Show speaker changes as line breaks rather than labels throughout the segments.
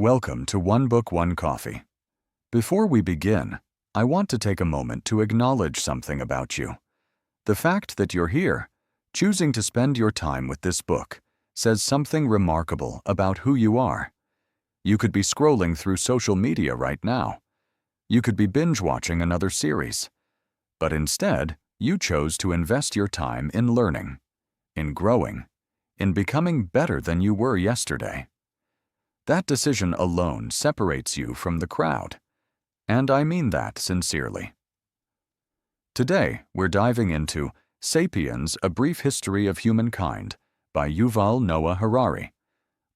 Welcome to One Book, One Coffee. Before we begin, I want to take a moment to acknowledge something about you. The fact that you're here, choosing to spend your time with this book, says something remarkable about who you are. You could be scrolling through social media right now. You could be binge-watching another series. But instead, you chose to invest your time in learning, in growing, in becoming better than you were yesterday. That decision alone separates you from the crowd, and I mean that sincerely. Today, we're diving into Sapiens, A Brief History of Humankind by Yuval Noah Harari,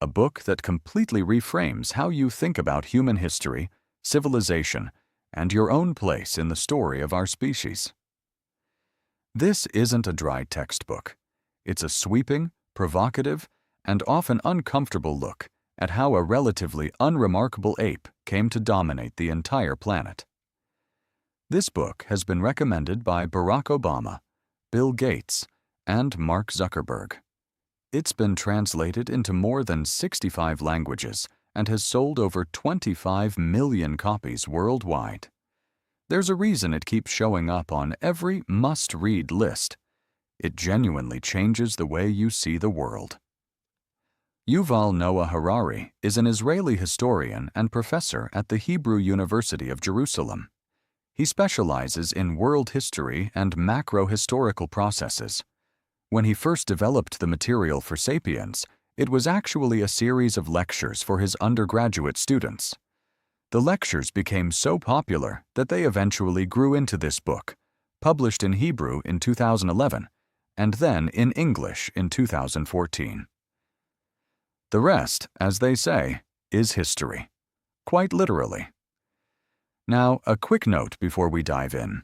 a book that completely reframes how you think about human history, civilization, and your own place in the story of our species. This isn't a dry textbook. It's a sweeping, provocative, and often uncomfortable look at how a relatively unremarkable ape came to dominate the entire planet. This book has been recommended by Barack Obama, Bill Gates, and Mark Zuckerberg. It's been translated into more than 65 languages and has sold over 25 million copies worldwide. There's a reason it keeps showing up on every must-read list. It genuinely changes the way you see the world. Yuval Noah Harari is an Israeli historian and professor at the Hebrew University of Jerusalem. He specializes in world history and macro-historical processes. When he first developed the material for Sapiens, it was actually a series of lectures for his undergraduate students. The lectures became so popular that they eventually grew into this book, published in Hebrew in 2011, and then in English in 2014. The rest, as they say, is history, quite literally. Now, a quick note before we dive in.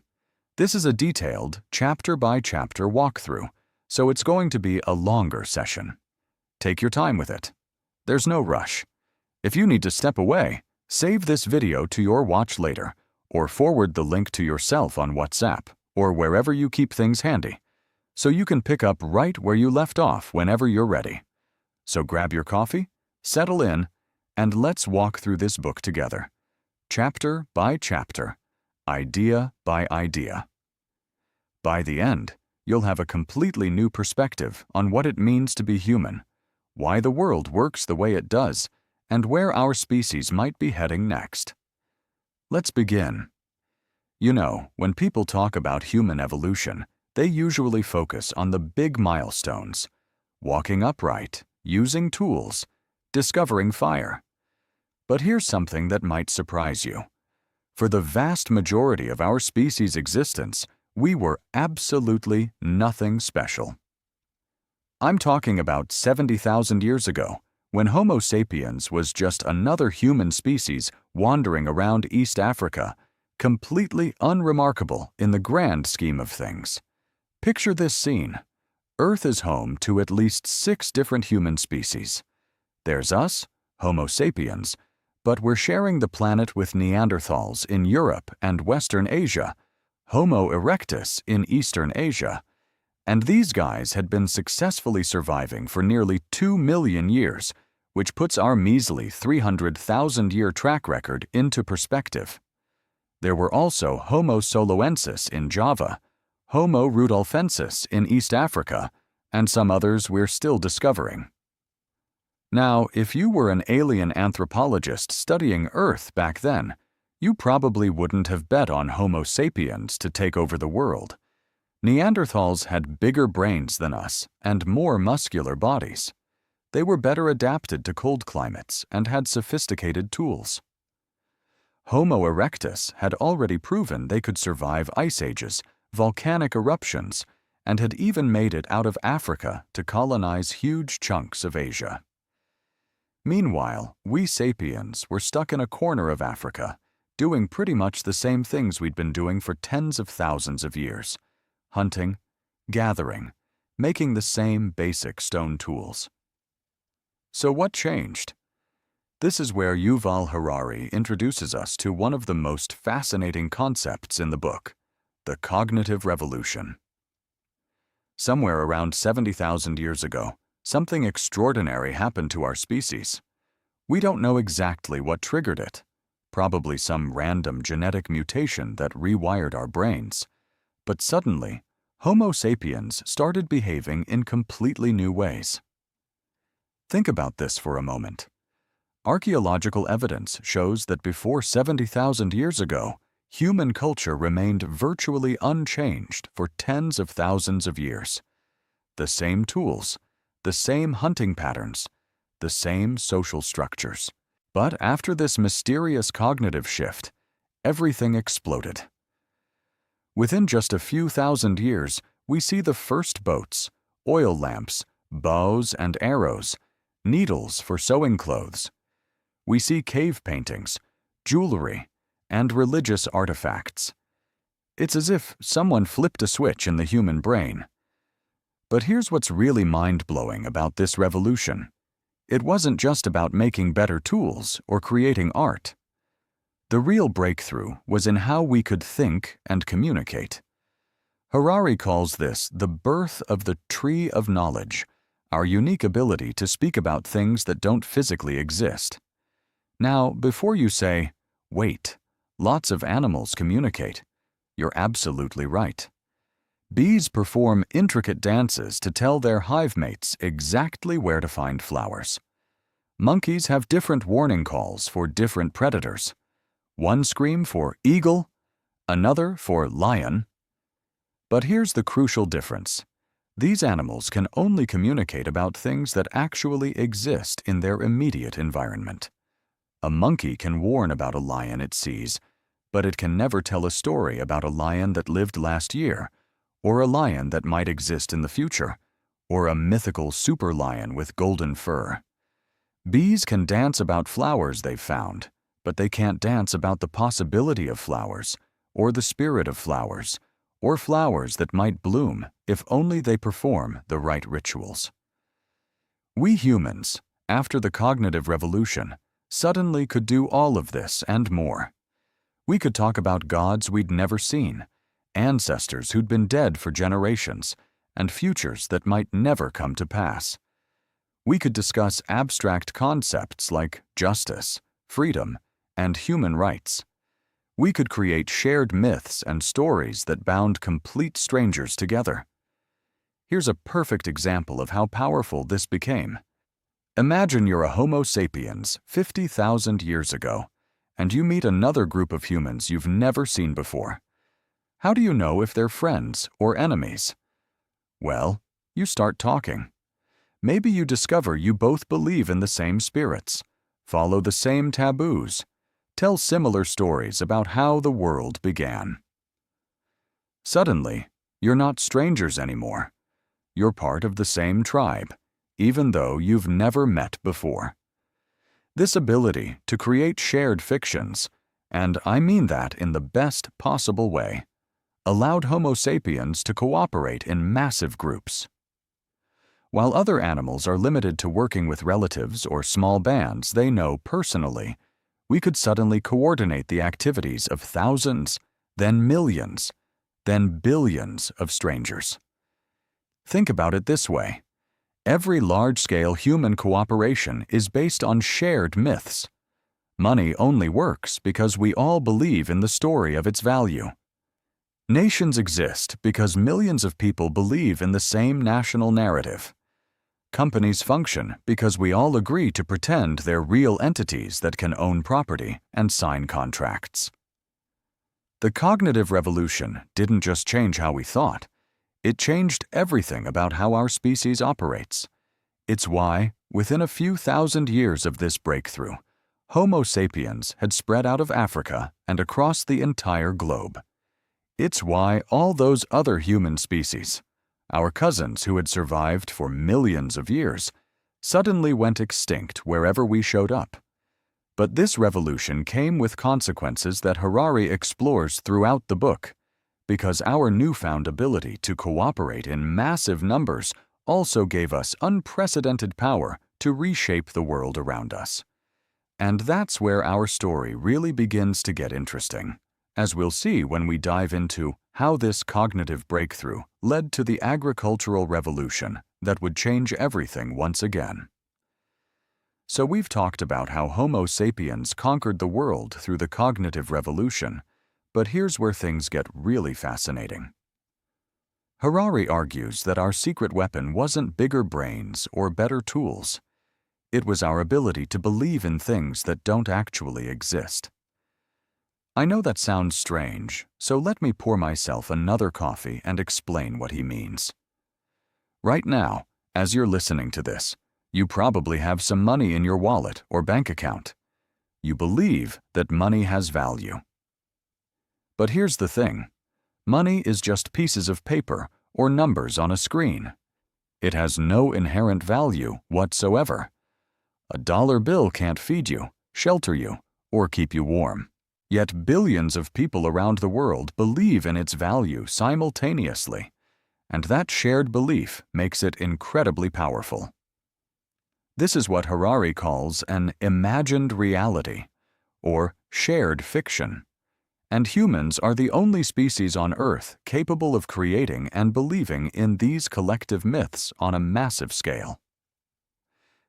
This is a detailed, chapter-by-chapter walkthrough, so it's going to be a longer session. Take your time with it. There's no rush. If you need to step away, save this video to your watch later, or forward the link to yourself on WhatsApp, or wherever you keep things handy, so you can pick up right where you left off whenever you're ready. So grab your coffee, settle in, and let's walk through this book together, chapter by chapter, idea by idea. By the end, you'll have a completely new perspective on what it means to be human, why the world works the way it does, and where our species might be heading next. Let's begin. You know, when people talk about human evolution, they usually focus on the big milestones: walking upright, using tools, discovering fire. But here's something that might surprise you. For the vast majority of our species' existence, we were absolutely nothing special. I'm talking about 70,000 years ago, when Homo sapiens was just another human species wandering around East Africa, completely unremarkable in the grand scheme of things. Picture this scene. Earth is home to at least 6 different human species. There's us, Homo sapiens, but we're sharing the planet with Neanderthals in Europe and Western Asia, Homo erectus in Eastern Asia, and these guys had been successfully surviving for nearly 2 million years, which puts our measly 300,000-year track record into perspective. There were also Homo soloensis in Java, Homo rudolfensis in East Africa, and some others we're still discovering. Now, if you were an alien anthropologist studying Earth back then, you probably wouldn't have bet on Homo sapiens to take over the world. Neanderthals had bigger brains than us and more muscular bodies. They were better adapted to cold climates and had sophisticated tools. Homo erectus had already proven they could survive ice ages, volcanic eruptions, and had even made it out of Africa to colonize huge chunks of Asia. Meanwhile, we sapiens were stuck in a corner of Africa, doing pretty much the same things we'd been doing for tens of thousands of years: hunting, gathering, making the same basic stone tools. So what changed? This is where Yuval Harari introduces us to one of the most fascinating concepts in the book: the cognitive revolution. Somewhere around 70,000 years ago, something extraordinary happened to our species. We don't know exactly what triggered it, probably some random genetic mutation that rewired our brains. But suddenly, Homo sapiens started behaving in completely new ways. Think about this for a moment. Archaeological evidence shows that before 70,000 years ago, human culture remained virtually unchanged for tens of thousands of years. The same tools, the same hunting patterns, the same social structures. But after this mysterious cognitive shift, everything exploded. Within just a few thousand years, we see the first boats, oil lamps, bows and arrows, needles for sewing clothes. We see cave paintings, jewelry, and religious artifacts. It's as if someone flipped a switch in the human brain. But here's what's really mind-blowing about this revolution. It wasn't just about making better tools or creating art. The real breakthrough was in how we could think and communicate. Harari calls this the birth of the tree of knowledge, our unique ability to speak about things that don't physically exist. Now, before you say, "Wait, lots of animals communicate," you're absolutely right. Bees perform intricate dances to tell their hive mates exactly where to find flowers. Monkeys have different warning calls for different predators. One scream for eagle, another for lion. But here's the crucial difference. These animals can only communicate about things that actually exist in their immediate environment. A monkey can warn about a lion it sees, but it can never tell a story about a lion that lived last year, or a lion that might exist in the future, or a mythical super lion with golden fur. Bees can dance about flowers they've found, but they can't dance about the possibility of flowers, or the spirit of flowers, or flowers that might bloom if only they perform the right rituals. We humans, after the cognitive revolution, suddenly could do all of this and more. We could talk about gods we'd never seen, ancestors who'd been dead for generations, and futures that might never come to pass. We could discuss abstract concepts like justice, freedom, and human rights. We could create shared myths and stories that bound complete strangers together. Here's a perfect example of how powerful this became. Imagine you're a Homo sapiens 50,000 years ago, and you meet another group of humans you've never seen before. How do you know if they're friends or enemies? Well, you start talking. Maybe you discover you both believe in the same spirits, follow the same taboos, tell similar stories about how the world began. Suddenly, you're not strangers anymore. You're part of the same tribe, even though you've never met before. This ability to create shared fictions, and I mean that in the best possible way, allowed Homo sapiens to cooperate in massive groups. While other animals are limited to working with relatives or small bands they know personally, we could suddenly coordinate the activities of thousands, then millions, then billions of strangers. Think about it this way. Every large-scale human cooperation is based on shared myths. Money only works because we all believe in the story of its value. Nations exist because millions of people believe in the same national narrative. Companies function because we all agree to pretend they're real entities that can own property and sign contracts. The cognitive revolution didn't just change how we thought. It changed everything about how our species operates. It's why, within a few thousand years of this breakthrough, Homo sapiens had spread out of Africa and across the entire globe. It's why all those other human species, our cousins who had survived for millions of years, suddenly went extinct wherever we showed up. But this revolution came with consequences that Harari explores throughout the book, because our newfound ability to cooperate in massive numbers also gave us unprecedented power to reshape the world around us. And that's where our story really begins to get interesting, as we'll see when we dive into how this cognitive breakthrough led to the agricultural revolution that would change everything once again. So we've talked about how Homo sapiens conquered the world through the cognitive revolution, but here's where things get really fascinating. Harari argues that our secret weapon wasn't bigger brains or better tools. It was our ability to believe in things that don't actually exist. I know that sounds strange, so let me pour myself another coffee and explain what he means. Right now, as you're listening to this, you probably have some money in your wallet or bank account. You believe that money has value. But here's the thing. Money is just pieces of paper or numbers on a screen. It has no inherent value whatsoever. A dollar bill can't feed you, shelter you, or keep you warm. Yet billions of people around the world believe in its value simultaneously, and that shared belief makes it incredibly powerful. This is what Harari calls an imagined reality, or shared fiction. And humans are the only species on Earth capable of creating and believing in these collective myths on a massive scale.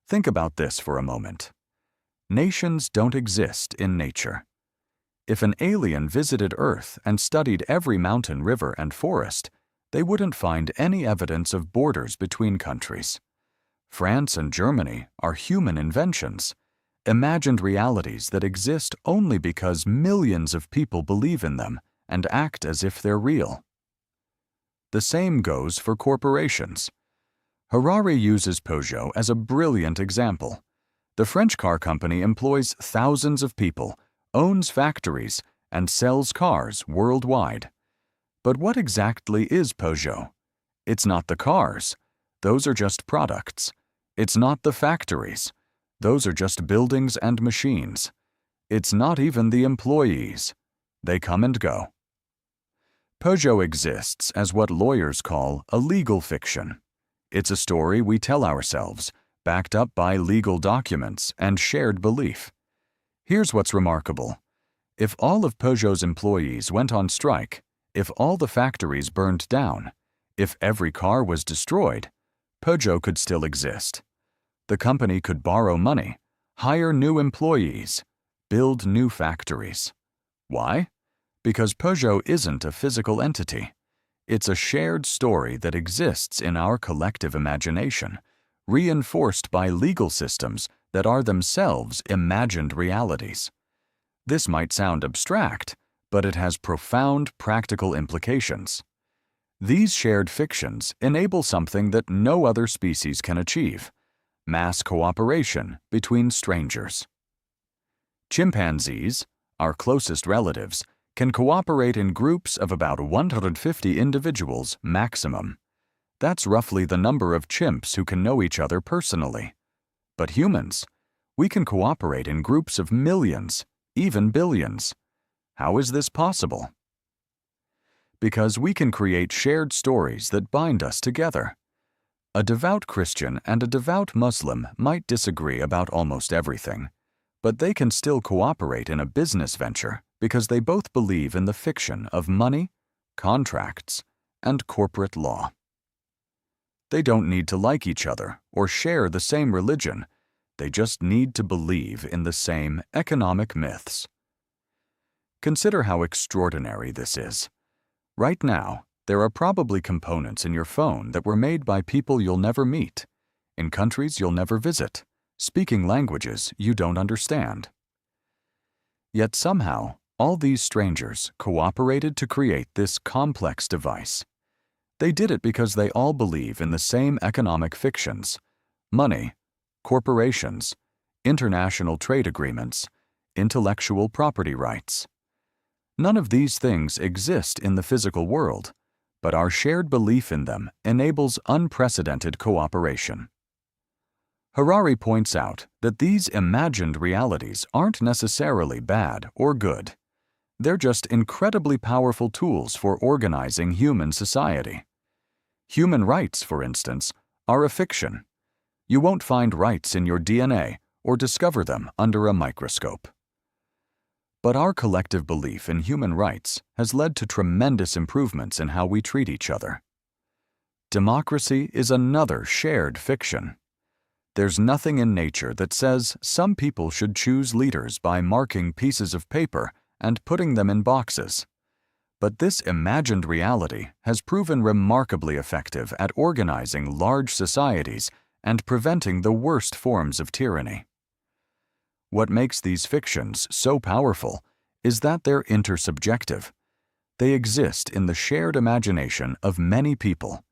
Think about this for a moment. Nations don't exist in nature. If an alien visited Earth and studied every mountain, river, and forest, they wouldn't find any evidence of borders between countries. France and Germany are human inventions, imagined realities that exist only because millions of people believe in them and act as if they're real. The same goes for corporations. Harari uses Peugeot as a brilliant example. The French car company employs thousands of people, owns factories, and sells cars worldwide. But what exactly is Peugeot? It's not the cars. Those are just products. It's not the factories. Those are just buildings and machines. It's not even the employees. They come and go. Peugeot exists as what lawyers call a legal fiction. It's a story we tell ourselves, backed up by legal documents and shared belief. Here's what's remarkable. If all of Peugeot's employees went on strike, if all the factories burned down, if every car was destroyed, Peugeot could still exist. The company could borrow money, hire new employees, build new factories. Why? Because Peugeot isn't a physical entity. It's a shared story that exists in our collective imagination, reinforced by legal systems that are themselves imagined realities. This might sound abstract, but it has profound practical implications. These shared fictions enable something that no other species can achieve: mass cooperation between strangers. Chimpanzees, our closest relatives, can cooperate in groups of about 150 individuals maximum. That's roughly the number of chimps who can know each other personally. But humans, we can cooperate in groups of millions, even billions. How is this possible? Because we can create shared stories that bind us together. A devout Christian and a devout Muslim might disagree about almost everything, but they can still cooperate in a business venture because they both believe in the fiction of money, contracts, and corporate law. They don't need to like each other or share the same religion. They just need to believe in the same economic myths. Consider how extraordinary this is. Right now, there are probably components in your phone that were made by people you'll never meet, in countries you'll never visit, speaking languages you don't understand. Yet somehow, all these strangers cooperated to create this complex device. They did it because they all believe in the same economic fictions: money, corporations, international trade agreements, intellectual property rights. None of these things exist in the physical world, but our shared belief in them enables unprecedented cooperation. Harari points out that these imagined realities aren't necessarily bad or good. They're just incredibly powerful tools for organizing human society. Human rights, for instance, are a fiction. You won't find rights in your DNA or discover them under a microscope. But our collective belief in human rights has led to tremendous improvements in how we treat each other. Democracy is another shared fiction. There's nothing in nature that says some people should choose leaders by marking pieces of paper and putting them in boxes. But this imagined reality has proven remarkably effective at organizing large societies and preventing the worst forms of tyranny. What makes these fictions so powerful is that they're intersubjective. They exist in the shared imagination of many people.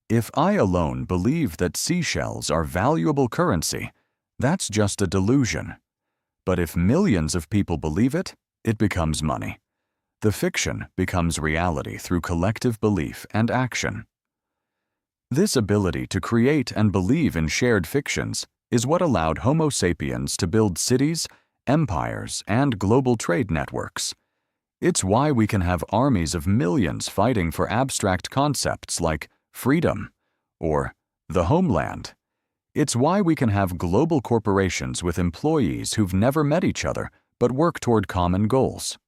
If I alone believe that seashells are valuable currency, that's just a delusion. But if millions of people believe it, it becomes money. The fiction becomes reality through collective belief and action. This ability to create and believe in shared fictions is what allowed Homo sapiens to build cities, empires, and global trade networks. It's why we can have armies of millions fighting for abstract concepts like freedom or the homeland. It's why we can have global corporations with employees who've never met each other but work toward common goals.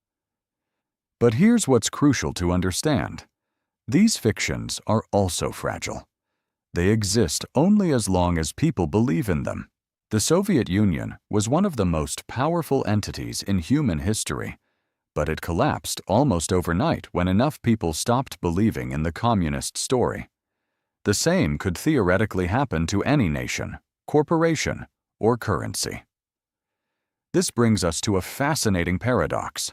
But here's what's crucial to understand. These fictions are also fragile. They exist only as long as people believe in them. The Soviet Union was one of the most powerful entities in human history, but it collapsed almost overnight when enough people stopped believing in the communist story. The same could theoretically happen to any nation, corporation, or currency. This brings us to a fascinating paradox.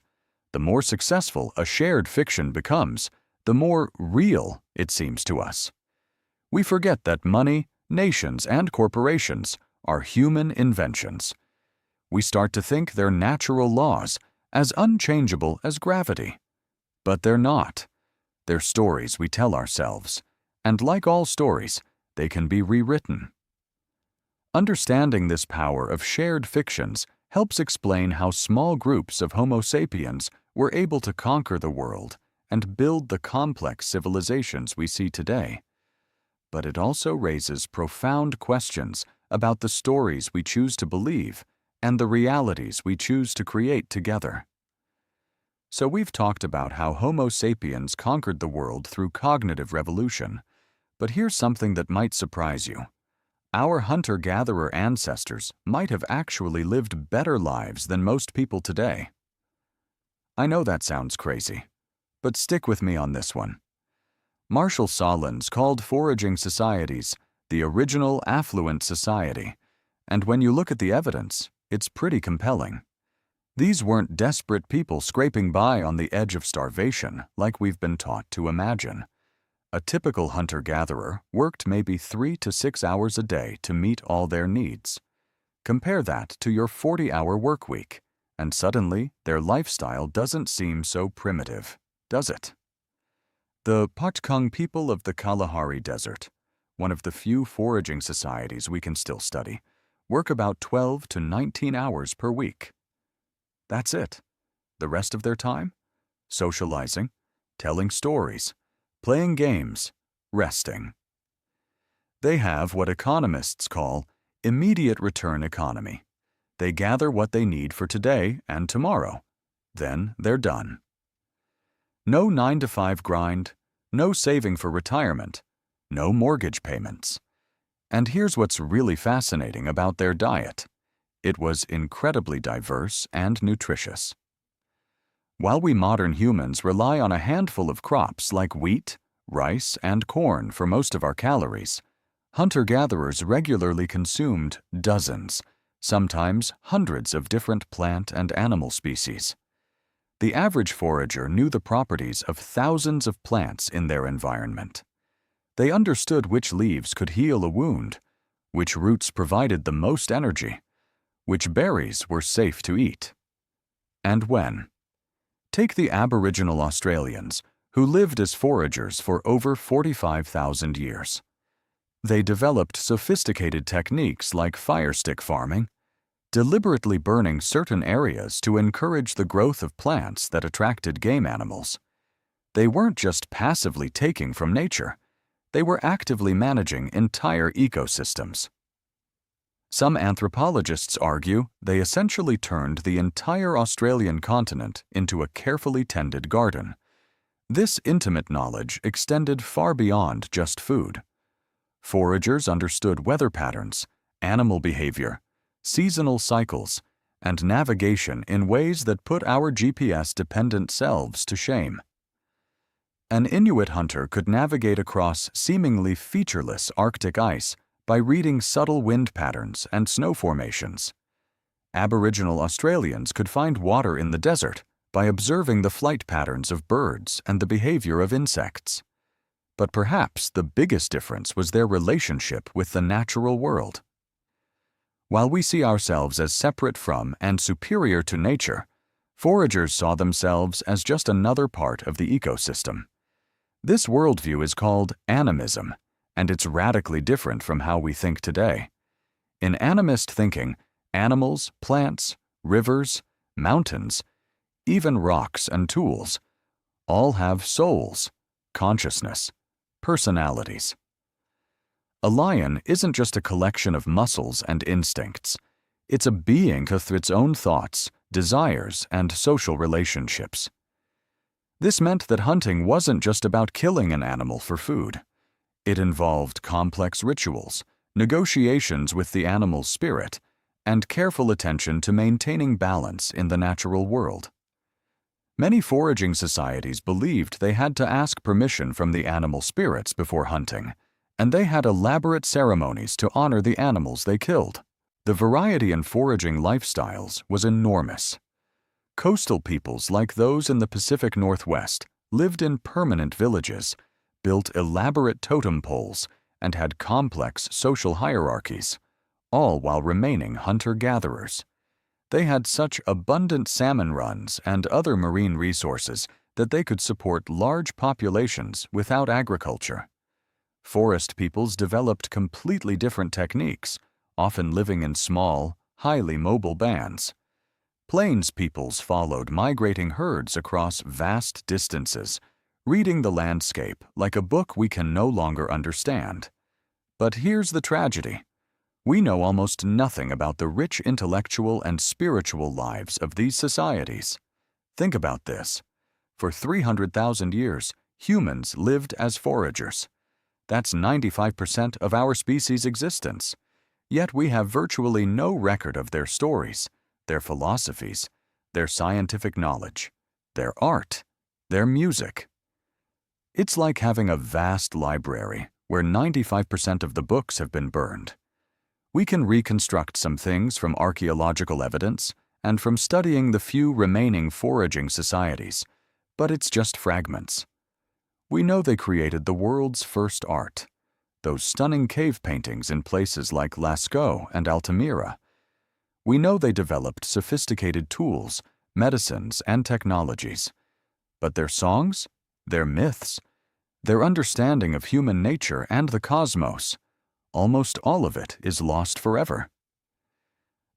The more successful a shared fiction becomes, the more real it seems to us. We forget that money, nations, and corporations are human inventions. We start to think they're natural laws, as unchangeable as gravity. But they're not. They're stories we tell ourselves, and like all stories, they can be rewritten. Understanding this power of shared fictions helps explain how small groups of Homo sapiens were able to conquer the world and build the complex civilizations we see today. But it also raises profound questions about the stories we choose to believe and the realities we choose to create together. So we've talked about how Homo sapiens conquered the world through cognitive revolution, but here's something that might surprise you. Our hunter-gatherer ancestors might have actually lived better lives than most people today. I know that sounds crazy, but stick with me on this one. Marshall Solins called foraging societies the original affluent society, and when you look at the evidence, it's pretty compelling. These weren't desperate people scraping by on the edge of starvation like we've been taught to imagine. A typical hunter-gatherer worked maybe 3 to 6 hours a day to meet all their needs. Compare that to your 40-hour work week, and suddenly their lifestyle doesn't seem so primitive, does it? The Patkung people of the Kalahari Desert, one of the few foraging societies we can still study, work about 12 to 19 hours per week. That's it. The rest of their time? Socializing, telling stories, playing games, resting. They have what economists call immediate return economy. They gather what they need for today and tomorrow. Then they're done. No 9-to-5 grind, no saving for retirement, no mortgage payments. And here's what's really fascinating about their diet. It was incredibly diverse and nutritious. While we modern humans rely on a handful of crops like wheat, rice, and corn for most of our calories, hunter-gatherers regularly consumed dozens, sometimes hundreds of different plant and animal species. The average forager knew the properties of thousands of plants in their environment. They understood which leaves could heal a wound, which roots provided the most energy, which berries were safe to eat, and when. Take the Aboriginal Australians, who lived as foragers for over 45,000 years. They developed sophisticated techniques like fire stick farming, deliberately burning certain areas to encourage the growth of plants that attracted game animals. They weren't just passively taking from nature, they were actively managing entire ecosystems. Some anthropologists argue they essentially turned the entire Australian continent into a carefully tended garden. This intimate knowledge extended far beyond just food. Foragers understood weather patterns, animal behavior, seasonal cycles, and navigation in ways that put our GPS-dependent selves to shame. An Inuit hunter could navigate across seemingly featureless Arctic ice by reading subtle wind patterns and snow formations. Aboriginal Australians could find water in the desert by observing the flight patterns of birds and the behavior of insects. But perhaps the biggest difference was their relationship with the natural world. While we see ourselves as separate from and superior to nature, foragers saw themselves as just another part of the ecosystem. This worldview is called animism, and it's radically different from how we think today. In animist thinking, animals, plants, rivers, mountains, even rocks and tools, all have souls, consciousness, personalities. A lion isn't just a collection of muscles and instincts. It's a being with its own thoughts, desires, and social relationships. This meant that hunting wasn't just about killing an animal for food. It involved complex rituals, negotiations with the animal's spirit, and careful attention to maintaining balance in the natural world. Many foraging societies believed they had to ask permission from the animal spirits before hunting, and they had elaborate ceremonies to honor the animals they killed. The variety in foraging lifestyles was enormous. Coastal peoples like those in the Pacific Northwest lived in permanent villages, built elaborate totem poles, and had complex social hierarchies, all while remaining hunter-gatherers. They had such abundant salmon runs and other marine resources that they could support large populations without agriculture. Forest peoples developed completely different techniques, often living in small, highly mobile bands. Plains peoples followed migrating herds across vast distances, reading the landscape like a book we can no longer understand. But here's the tragedy. We know almost nothing about the rich intellectual and spiritual lives of these societies. Think about this. For 300,000 years, humans lived as foragers. That's 95% of our species' existence. Yet we have virtually no record of their stories, their philosophies, their scientific knowledge, their art, their music. It's like having a vast library where 95% of the books have been burned. We can reconstruct some things from archaeological evidence and from studying the few remaining foraging societies, but it's just fragments. We know they created the world's first art, those stunning cave paintings in places like Lascaux and Altamira. We know they developed sophisticated tools, medicines, and technologies. But their songs, their myths, their understanding of human nature and the cosmos, almost all of it is lost forever.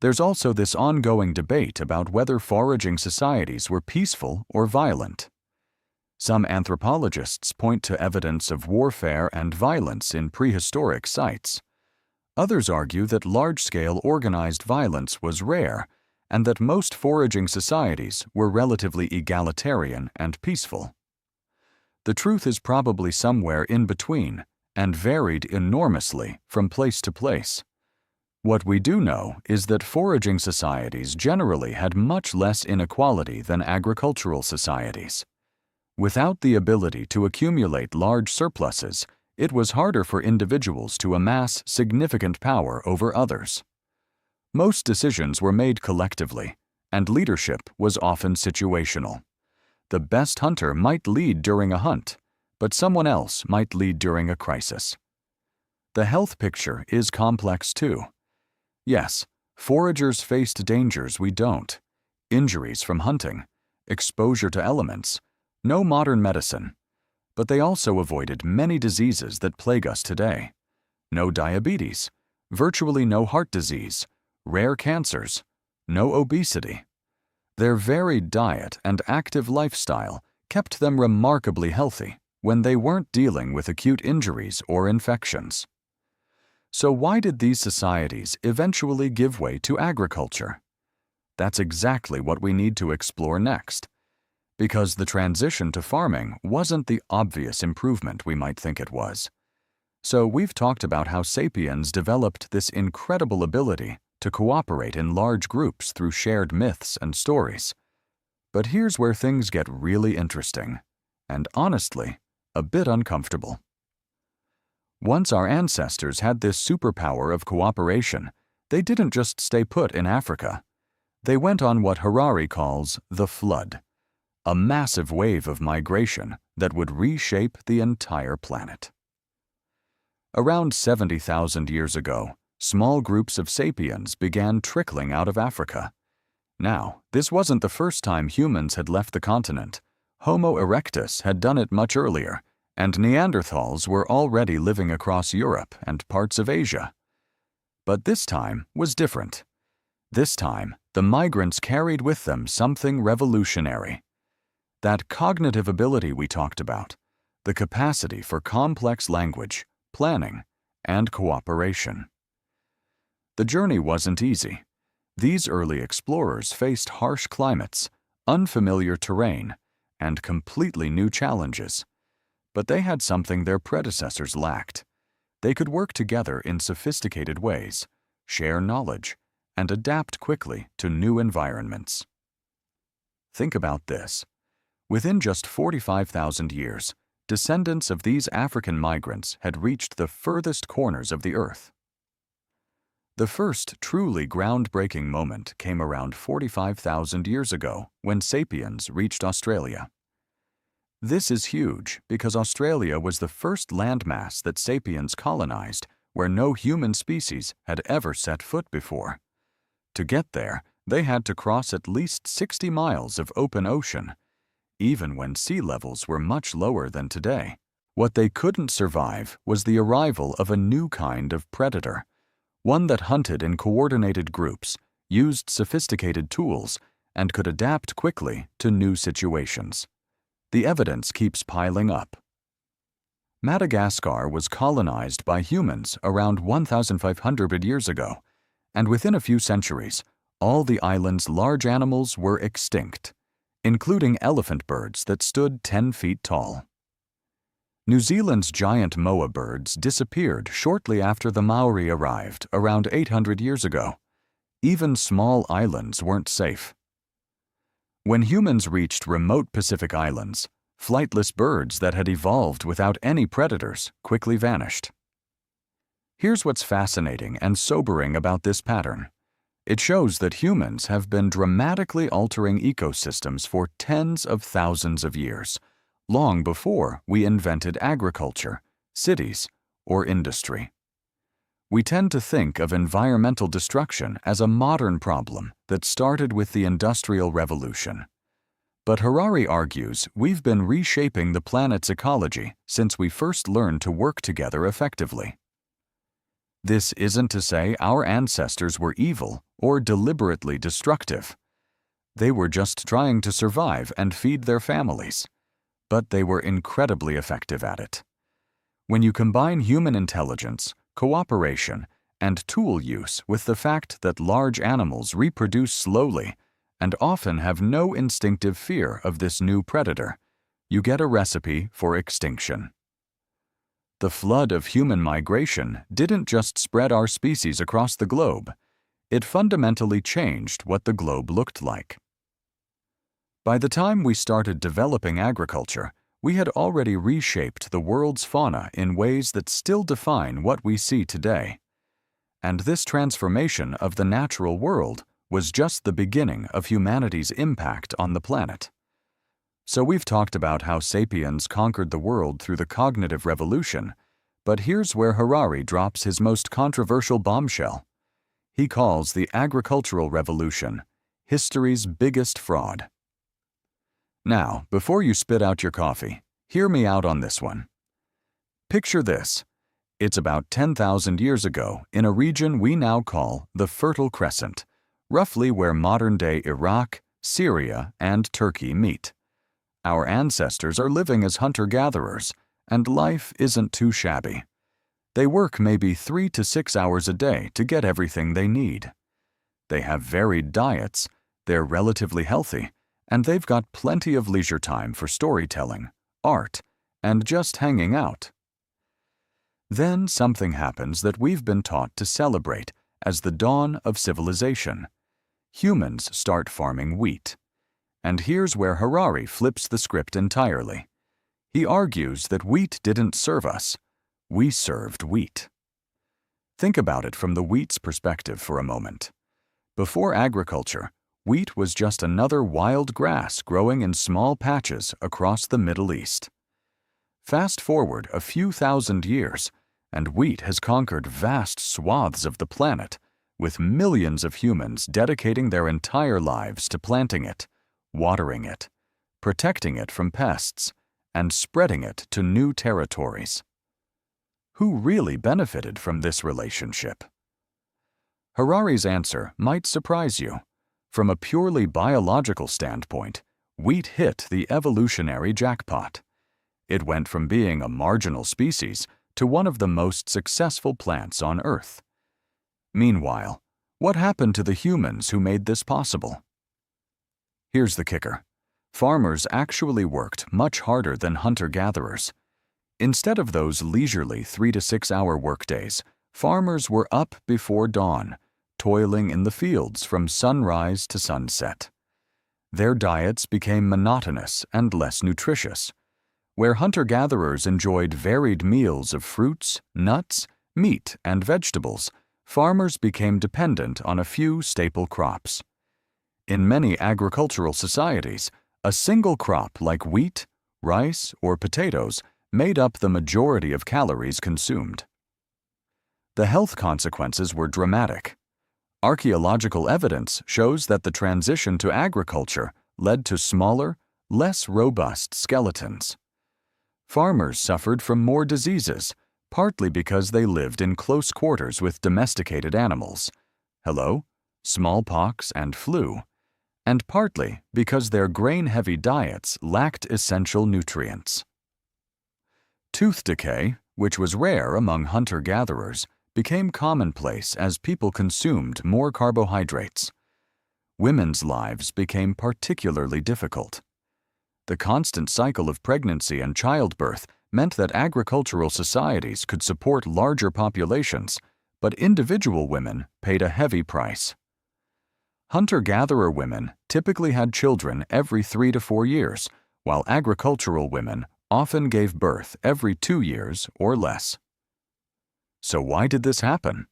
There's also this ongoing debate about whether foraging societies were peaceful or violent. Some anthropologists point to evidence of warfare and violence in prehistoric sites. Others argue that large-scale organized violence was rare and that most foraging societies were relatively egalitarian and peaceful. The truth is probably somewhere in between and varied enormously from place to place. What we do know is that foraging societies generally had much less inequality than agricultural societies. Without the ability to accumulate large surpluses, it was harder for individuals to amass significant power over others. Most decisions were made collectively, and leadership was often situational. The best hunter might lead during a hunt, but someone else might lead during a crisis. The health picture is complex too. Yes, foragers faced dangers we don't: injuries from hunting, exposure to elements, no modern medicine. But they also avoided many diseases that plague us today. No diabetes, virtually no heart disease, rare cancers, no obesity. Their varied diet and active lifestyle kept them remarkably healthy when they weren't dealing with acute injuries or infections. So why did these societies eventually give way to agriculture? That's exactly what we need to explore next. Because the transition to farming wasn't the obvious improvement we might think it was. So we've talked about how sapiens developed this incredible ability to cooperate in large groups through shared myths and stories. But here's where things get really interesting, and honestly, a bit uncomfortable. Once our ancestors had this superpower of cooperation, they didn't just stay put in Africa. They went on what Harari calls the flood, a massive wave of migration that would reshape the entire planet. Around 70,000 years ago, small groups of sapiens began trickling out of Africa. Now, this wasn't the first time humans had left the continent. Homo erectus had done it much earlier, and Neanderthals were already living across Europe and parts of Asia. But this time was different. This time, the migrants carried with them something revolutionary. That cognitive ability we talked about, the capacity for complex language, planning, and cooperation. The journey wasn't easy. These early explorers faced harsh climates, unfamiliar terrain, and completely new challenges. But they had something their predecessors lacked. They could work together in sophisticated ways, share knowledge, and adapt quickly to new environments. Think about this. Within just 45,000 years, descendants of these African migrants had reached the furthest corners of the Earth. The first truly groundbreaking moment came around 45,000 years ago when sapiens reached Australia. This is huge because Australia was the first landmass that sapiens colonized where no human species had ever set foot before. To get there, they had to cross at least 60 miles of open ocean, even when sea levels were much lower than today. What they couldn't survive was the arrival of a new kind of predator, one that hunted in coordinated groups, used sophisticated tools, and could adapt quickly to new situations. The evidence keeps piling up. Madagascar was colonized by humans around 1,500 years ago, and within a few centuries, all the island's large animals were extinct, including elephant birds that stood 10 feet tall. New Zealand's giant moa birds disappeared shortly after the Maori arrived around 800 years ago. Even small islands weren't safe. When humans reached remote Pacific islands, flightless birds that had evolved without any predators quickly vanished. Here's what's fascinating and sobering about this pattern. It shows that humans have been dramatically altering ecosystems for tens of thousands of years, long before we invented agriculture, cities, or industry. We tend to think of environmental destruction as a modern problem that started with the Industrial Revolution. But Harari argues we've been reshaping the planet's ecology since we first learned to work together effectively. This isn't to say our ancestors were evil or deliberately destructive. They were just trying to survive and feed their families. But they were incredibly effective at it. When you combine human intelligence, cooperation, and tool use with the fact that large animals reproduce slowly and often have no instinctive fear of this new predator, you get a recipe for extinction. The flood of human migration didn't just spread our species across the globe, it fundamentally changed what the globe looked like. By the time we started developing agriculture, we had already reshaped the world's fauna in ways that still define what we see today. And this transformation of the natural world was just the beginning of humanity's impact on the planet. So we've talked about how sapiens conquered the world through the cognitive revolution, but here's where Harari drops his most controversial bombshell. He calls the agricultural revolution history's biggest fraud. Now, before you spit out your coffee, hear me out on this one. Picture this. It's about 10,000 years ago in a region we now call the Fertile Crescent, roughly where modern-day Iraq, Syria, and Turkey meet. Our ancestors are living as hunter-gatherers, and life isn't too shabby. They work maybe 3 to 6 hours a day to get everything they need. They have varied diets, they're relatively healthy, and they've got plenty of leisure time for storytelling, art, and just hanging out. Then something happens that we've been taught to celebrate as the dawn of civilization. Humans start farming wheat. And here's where Harari flips the script entirely. He argues that wheat didn't serve us. We served wheat. Think about it from the wheat's perspective for a moment. Before agriculture, wheat was just another wild grass growing in small patches across the Middle East. Fast forward a few thousand years, and wheat has conquered vast swaths of the planet, with millions of humans dedicating their entire lives to planting it, watering it, protecting it from pests, and spreading it to new territories. Who really benefited from this relationship? Harari's answer might surprise you. From a purely biological standpoint, wheat hit the evolutionary jackpot. It went from being a marginal species to one of the most successful plants on Earth. Meanwhile, what happened to the humans who made this possible? Here's the kicker. Farmers actually worked much harder than hunter-gatherers. Instead of those leisurely 3 to 6 hour workdays, farmers were up before dawn, toiling in the fields from sunrise to sunset. Their diets became monotonous and less nutritious. Where hunter-gatherers enjoyed varied meals of fruits, nuts, meat, and vegetables, farmers became dependent on a few staple crops. In many agricultural societies, a single crop like wheat, rice, or potatoes made up the majority of calories consumed. The health consequences were dramatic. Archaeological evidence shows that the transition to agriculture led to smaller, less robust skeletons. Farmers suffered from more diseases, partly because they lived in close quarters with domesticated animals. Hello? Smallpox and flu. And partly because their grain-heavy diets lacked essential nutrients. Tooth decay, which was rare among hunter-gatherers, became commonplace as people consumed more carbohydrates. Women's lives became particularly difficult. The constant cycle of pregnancy and childbirth meant that agricultural societies could support larger populations, but individual women paid a heavy price. Hunter-gatherer women typically had children every 3 to 4 years, while agricultural women often gave birth every 2 years or less. So why did this happen?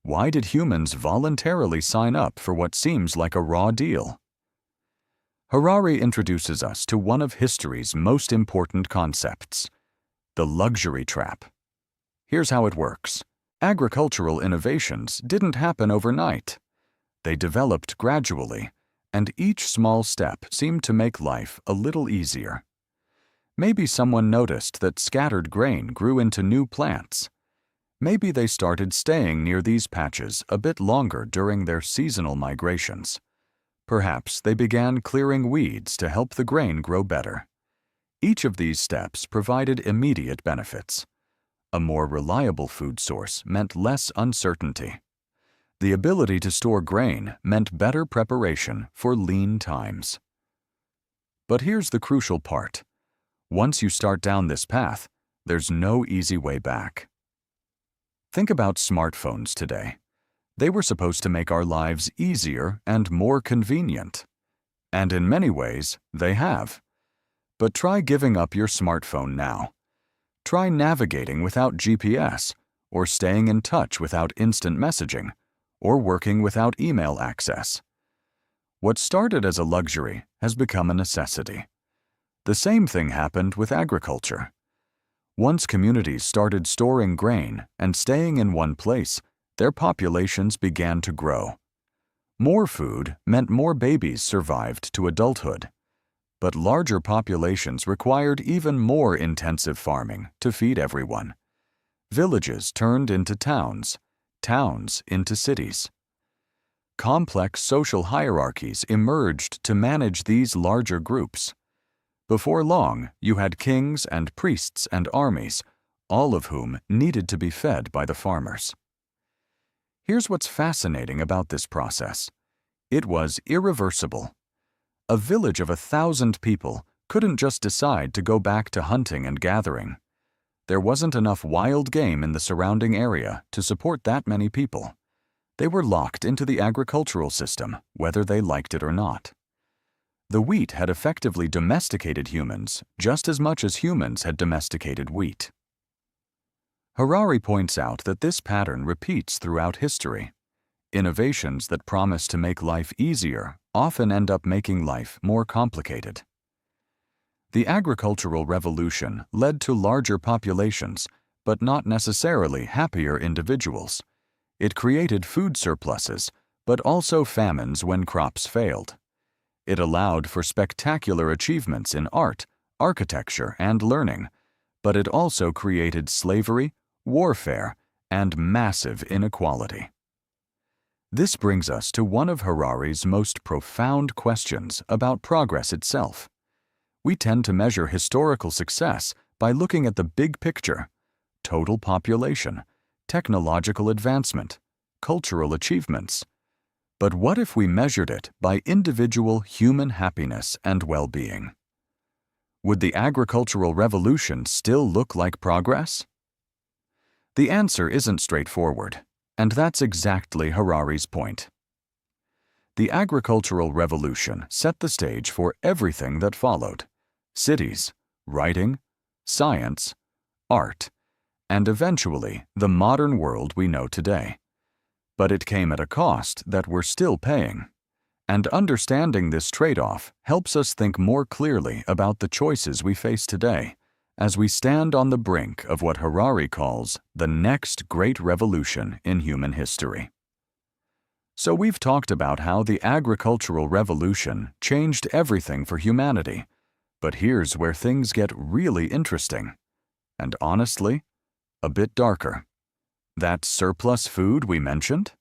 Why did humans voluntarily sign up for what seems like a raw deal? Harari introduces us to one of history's most important concepts, the luxury trap. Here's how it works. Agricultural innovations didn't happen overnight. They developed gradually, and each small step seemed to make life a little easier. Maybe someone noticed that scattered grain grew into new plants. Maybe they started staying near these patches a bit longer during their seasonal migrations. Perhaps they began clearing weeds to help the grain grow better. Each of these steps provided immediate benefits. A more reliable food source meant less uncertainty. The ability to store grain meant better preparation for lean times. But here's the crucial part. Once you start down this path, there's no easy way back. Think about smartphones today. They were supposed to make our lives easier and more convenient. And in many ways, they have. But try giving up your smartphone now. Try navigating without GPS, or staying in touch without instant messaging, or working without email access. What started as a luxury has become a necessity. The same thing happened with agriculture. Once communities started storing grain and staying in one place, their populations began to grow. More food meant more babies survived to adulthood. But larger populations required even more intensive farming to feed everyone. Villages turned into towns, towns into cities. Complex social hierarchies emerged to manage these larger groups. Before long, you had kings and priests and armies, all of whom needed to be fed by the farmers. Here's what's fascinating about this process. It was irreversible. A village of 1,000 people couldn't just decide to go back to hunting and gathering. There wasn't enough wild game in the surrounding area to support that many people. They were locked into the agricultural system, whether they liked it or not. The wheat had effectively domesticated humans just as much as humans had domesticated wheat. Harari points out that this pattern repeats throughout history. Innovations that promise to make life easier often end up making life more complicated. The agricultural revolution led to larger populations, but not necessarily happier individuals. It created food surpluses, but also famines when crops failed. It allowed for spectacular achievements in art, architecture, and learning, but it also created slavery, warfare, and massive inequality. This brings us to one of Harari's most profound questions about progress itself. We tend to measure historical success by looking at the big picture: total population, technological advancement, cultural achievements. But what if we measured it by individual human happiness and well-being? Would the agricultural revolution still look like progress? The answer isn't straightforward, and that's exactly Harari's point. The agricultural revolution set the stage for everything that followed: cities, writing, science, art, and eventually the modern world we know today. But it came at a cost that we're still paying. And understanding this trade-off helps us think more clearly about the choices we face today, as we stand on the brink of what Harari calls the next great revolution in human history. So we've talked about how the agricultural revolution changed everything for humanity, but here's where things get really interesting. And honestly, a bit darker. That surplus food we mentioned?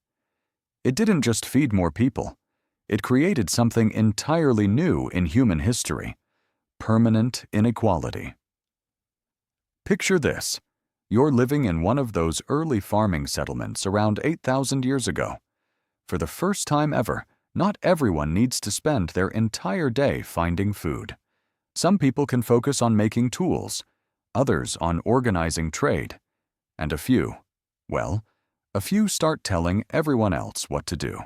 It didn't just feed more people. It created something entirely new in human history: permanent inequality. Picture this. You're living in one of those early farming settlements around 8,000 years ago. For the first time ever, not everyone needs to spend their entire day finding food. Some people can focus on making tools, others on organizing trade, and a few start telling everyone else what to do.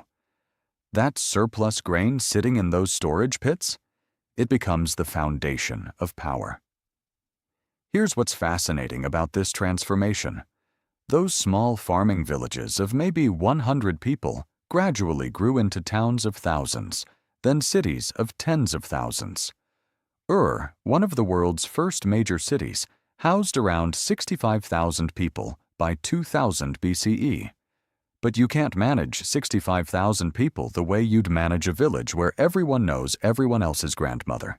That surplus grain sitting in those storage pits, it becomes the foundation of power. Here's what's fascinating about this transformation. Those small farming villages of maybe 100 people gradually grew into towns of thousands, then cities of tens of thousands. One of the world's first major cities, housed around 65,000 people by 2000 BCE. But you can't manage 65,000 people the way you'd manage a village where everyone knows everyone else's grandmother.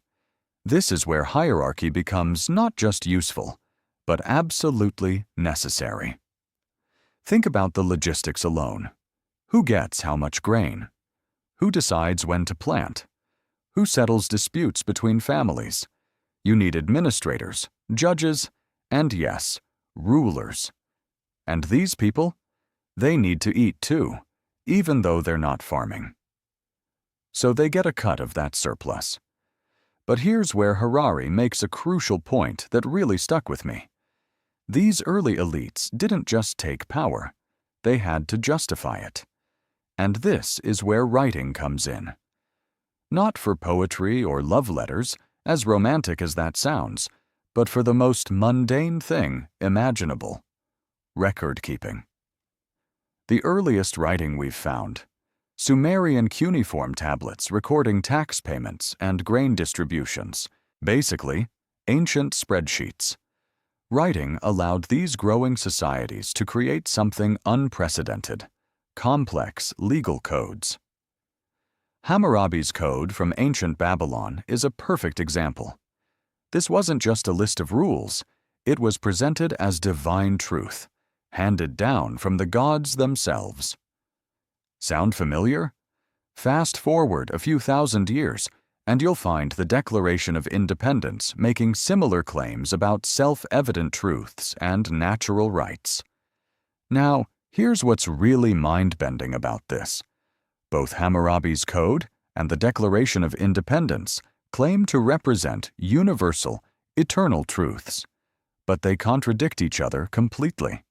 This is where hierarchy becomes not just useful, but absolutely necessary. Think about the logistics alone. Who gets how much grain? Who decides when to plant? Who settles disputes between families? You need administrators, judges, and yes, rulers. And these people? They need to eat too, even though they're not farming. So they get a cut of that surplus. But here's where Harari makes a crucial point that really stuck with me. These early elites didn't just take power, they had to justify it. And this is where writing comes in. Not for poetry or love letters, as romantic as that sounds, but for the most mundane thing imaginable: record-keeping. The earliest writing we've found, Sumerian cuneiform tablets recording tax payments and grain distributions, basically ancient spreadsheets. Writing allowed these growing societies to create something unprecedented: complex legal codes. Hammurabi's code from ancient Babylon is a perfect example. This wasn't just a list of rules, it was presented as divine truth, handed down from the gods themselves. Sound familiar? Fast forward a few thousand years, and you'll find the Declaration of Independence making similar claims about self-evident truths and natural rights. Now, here's what's really mind-bending about this. Both Hammurabi's Code and the Declaration of Independence claim to represent universal, eternal truths. but they contradict each other completely.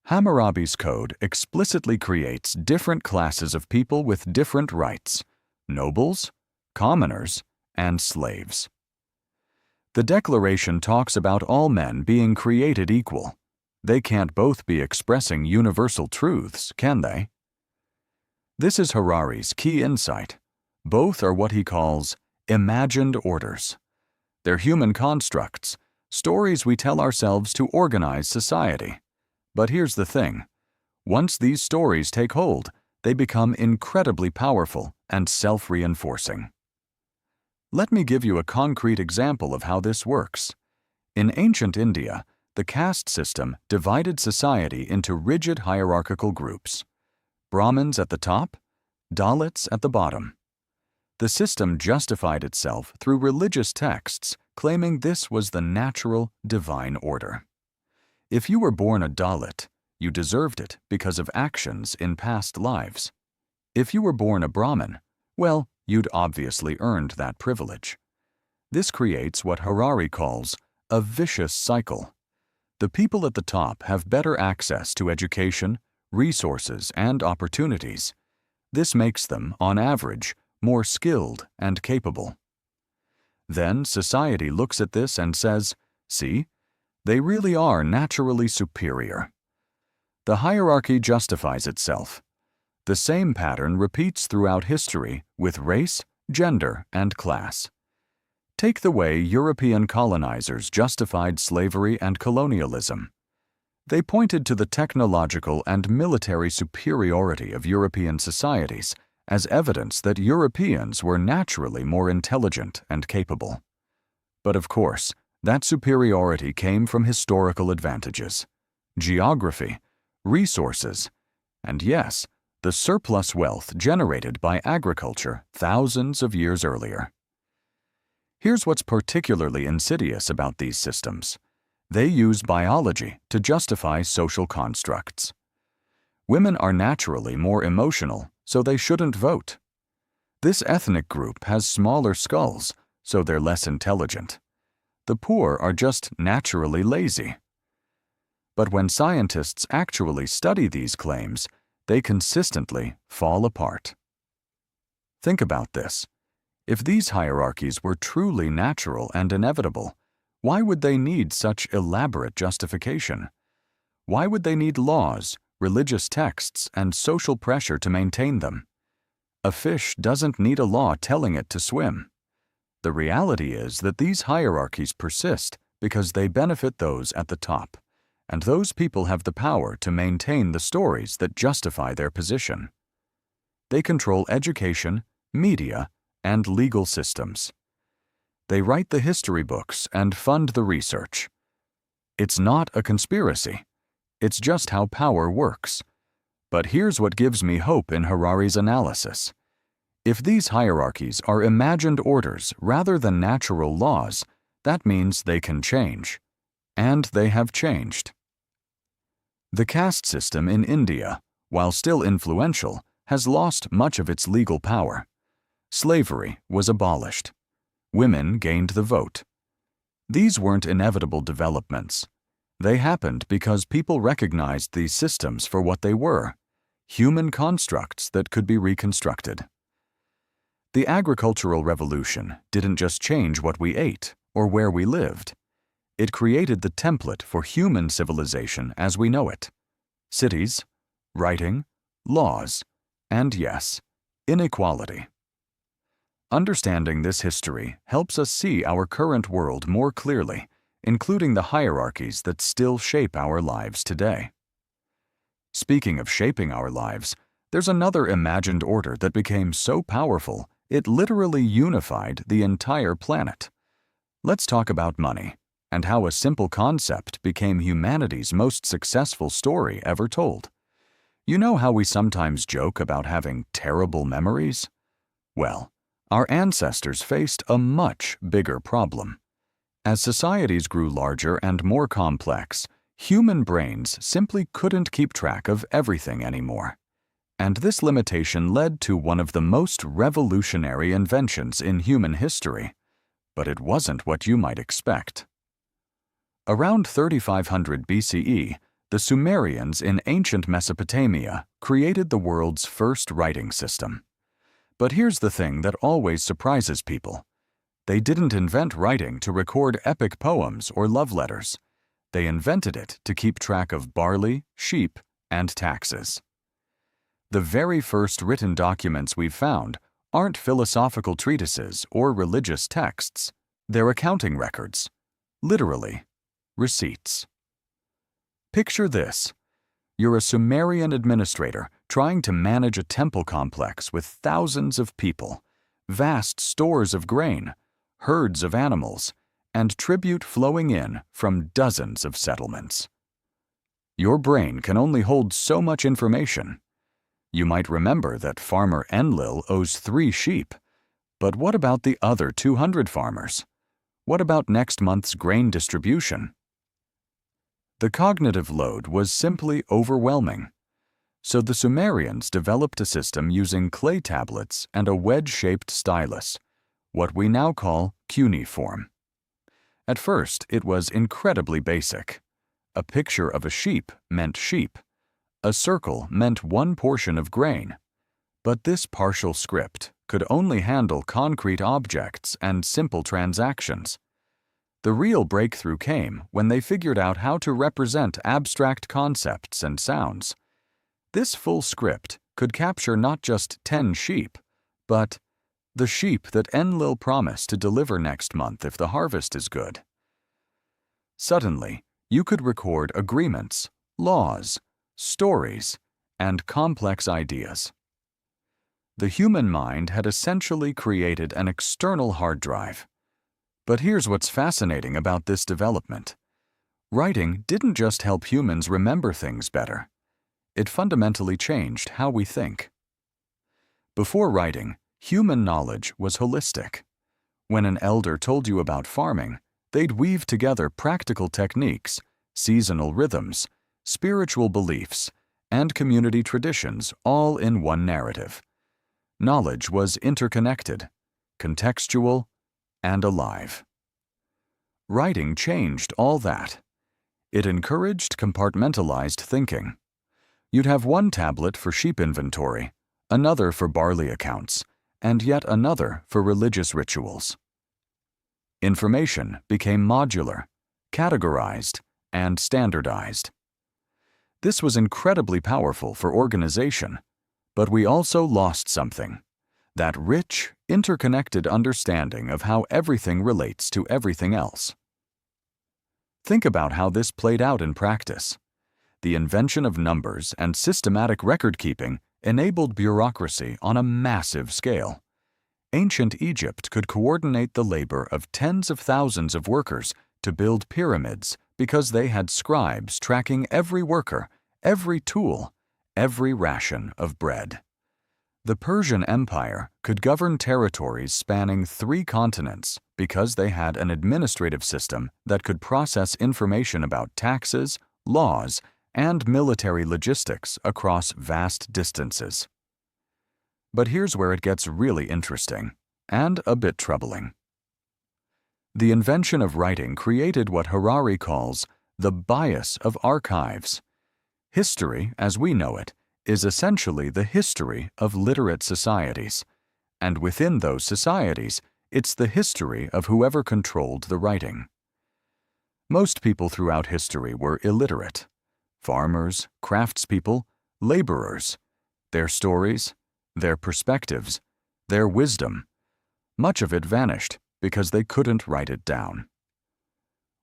Hammurabi's code explicitly creates different classes of people with different rights: nobles, commoners, and slaves. The Declaration talks about all men being created equal. They can't both be expressing universal truths, can they? This is Harari's key insight. Both are what he calls imagined orders. They're human constructs, stories we tell ourselves to organize society. But here's the thing. Once these stories take hold, they become incredibly powerful and self-reinforcing. Let me give you a concrete example of how this works. In ancient India, the caste system divided society into rigid hierarchical groups: Brahmins at the top, Dalits at the bottom. The system justified itself through religious texts, claiming this was the natural, divine order. If you were born a Dalit, you deserved it because of actions in past lives. If you were born a Brahmin, well, you'd obviously earned that privilege. This creates what Harari calls a vicious cycle. The people at the top have better access to education, resources, and opportunities. This makes them, on average, more skilled and capable. Then society looks at this and says, "See, they really are naturally superior." The hierarchy justifies itself. The same pattern repeats throughout history with race, gender, and class. Take the way European colonizers justified slavery and colonialism. They pointed to the technological and military superiority of European societies as evidence that Europeans were naturally more intelligent and capable. But of course, that superiority came from historical advantages: geography, resources, and yes, the surplus wealth generated by agriculture thousands of years earlier. Here's what's particularly insidious about these systems. They use biology to justify social constructs. Women are naturally more emotional, so they shouldn't vote. This ethnic group has smaller skulls, so they're less intelligent. The poor are just naturally lazy. But when scientists actually study these claims, they consistently fall apart. Think about this. If these hierarchies were truly natural and inevitable, why would they need such elaborate justification? Why would they need laws, religious texts, and social pressure to maintain them? A fish doesn't need a law telling it to swim. The reality is that these hierarchies persist because they benefit those at the top, and those people have the power to maintain the stories that justify their position. They control education, media, and legal systems. They write the history books and fund the research. It's not a conspiracy. It's just how power works. But here's what gives me hope in Harari's analysis. If these hierarchies are imagined orders rather than natural laws, that means they can change. And they have changed. The caste system in India, while still influential, has lost much of its legal power. Slavery was abolished. Women gained the vote. These weren't inevitable developments. They happened because people recognized these systems for what they were: human constructs that could be reconstructed. The agricultural revolution didn't just change what we ate or where we lived. It created the template for human civilization as we know it: cities, writing, laws, and yes, inequality. Understanding this history helps us see our current world more clearly, including the hierarchies that still shape our lives today. Speaking of shaping our lives, there's another imagined order that became so powerful it literally unified the entire planet. Let's talk about money, and how a simple concept became humanity's most successful story ever told. You know how we sometimes joke about having terrible memories? Well, our ancestors faced a much bigger problem. As societies grew larger and more complex, human brains simply couldn't keep track of everything anymore. And this limitation led to one of the most revolutionary inventions in human history. But it wasn't what you might expect. Around 3500 BCE, the Sumerians in ancient Mesopotamia created the world's first writing system. But here's the thing that always surprises people. They didn't invent writing to record epic poems or love letters. They invented it to keep track of barley, sheep, and taxes. The very first written documents we've found aren't philosophical treatises or religious texts. They're accounting records. Literally, receipts. Picture this. You're a Sumerian administrator trying to manage a temple complex with thousands of people, vast stores of grain, herds of animals, and tribute flowing in from dozens of settlements. Your brain can only hold so much information. You might remember that farmer Enlil owes 3 sheep, but what about the other 200 farmers? What about next month's grain distribution? The cognitive load was simply overwhelming. So the Sumerians developed a system using clay tablets and a wedge-shaped stylus, what we now call cuneiform. At first, it was incredibly basic. A picture of a sheep meant sheep. A circle meant one portion of grain. But this partial script could only handle concrete objects and simple transactions. The real breakthrough came when they figured out how to represent abstract concepts and sounds. This full script could capture not just 10 sheep, but the sheep that Enlil promised to deliver next month if the harvest is good. Suddenly, you could record agreements, laws, stories, and complex ideas. The human mind had essentially created an external hard drive. But here's what's fascinating about this development. Writing didn't just help humans remember things better. It fundamentally changed how we think. Before writing, human knowledge was holistic. When an elder told you about farming, they'd weave together practical techniques, seasonal rhythms, spiritual beliefs, and community traditions all in one narrative. Knowledge was interconnected, contextual, and alive. Writing changed all that. It encouraged compartmentalized thinking. You'd have one tablet for sheep inventory, another for barley accounts, and yet another for religious rituals. Information became modular, categorized, and standardized. This was incredibly powerful for organization, but we also lost something: that rich, interconnected understanding of how everything relates to everything else. Think about how this played out in practice. The invention of numbers and systematic record-keeping enabled bureaucracy on a massive scale. Ancient Egypt could coordinate the labor of tens of thousands of workers to build pyramids because they had scribes tracking every worker, every tool, every ration of bread. The Persian Empire could govern territories spanning 3 continents because they had an administrative system that could process information about taxes, laws, and military logistics across vast distances. But here's where it gets really interesting, and a bit troubling. The invention of writing created what Harari calls the bias of archives. History, as we know it, is essentially the history of literate societies, and within those societies, it's the history of whoever controlled the writing. Most people throughout history were illiterate. Farmers, craftspeople, laborers. Their stories, their perspectives, their wisdom, much of it vanished because they couldn't write it down.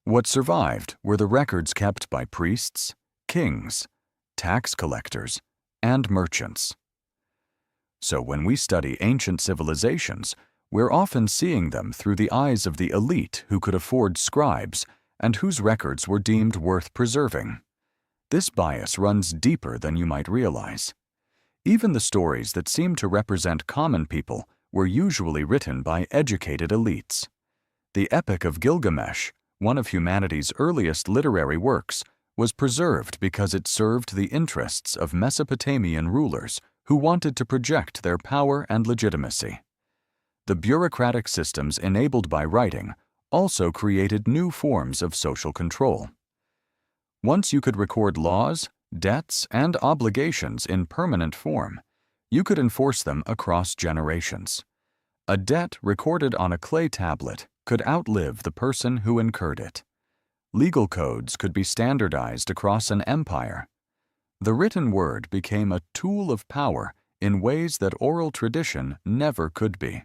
What survived were the records kept by priests, kings, tax collectors, and merchants. So when we study ancient civilizations, we're often seeing them through the eyes of the elite who could afford scribes and whose records were deemed worth preserving. This bias runs deeper than you might realize. Even the stories that seem to represent common people were usually written by educated elites. The Epic of Gilgamesh, one of humanity's earliest literary works, was preserved because it served the interests of Mesopotamian rulers who wanted to project their power and legitimacy. The bureaucratic systems enabled by writing also created new forms of social control. Once you could record laws, debts, and obligations in permanent form, you could enforce them across generations. A debt recorded on a clay tablet could outlive the person who incurred it. Legal codes could be standardized across an empire. The written word became a tool of power in ways that oral tradition never could be.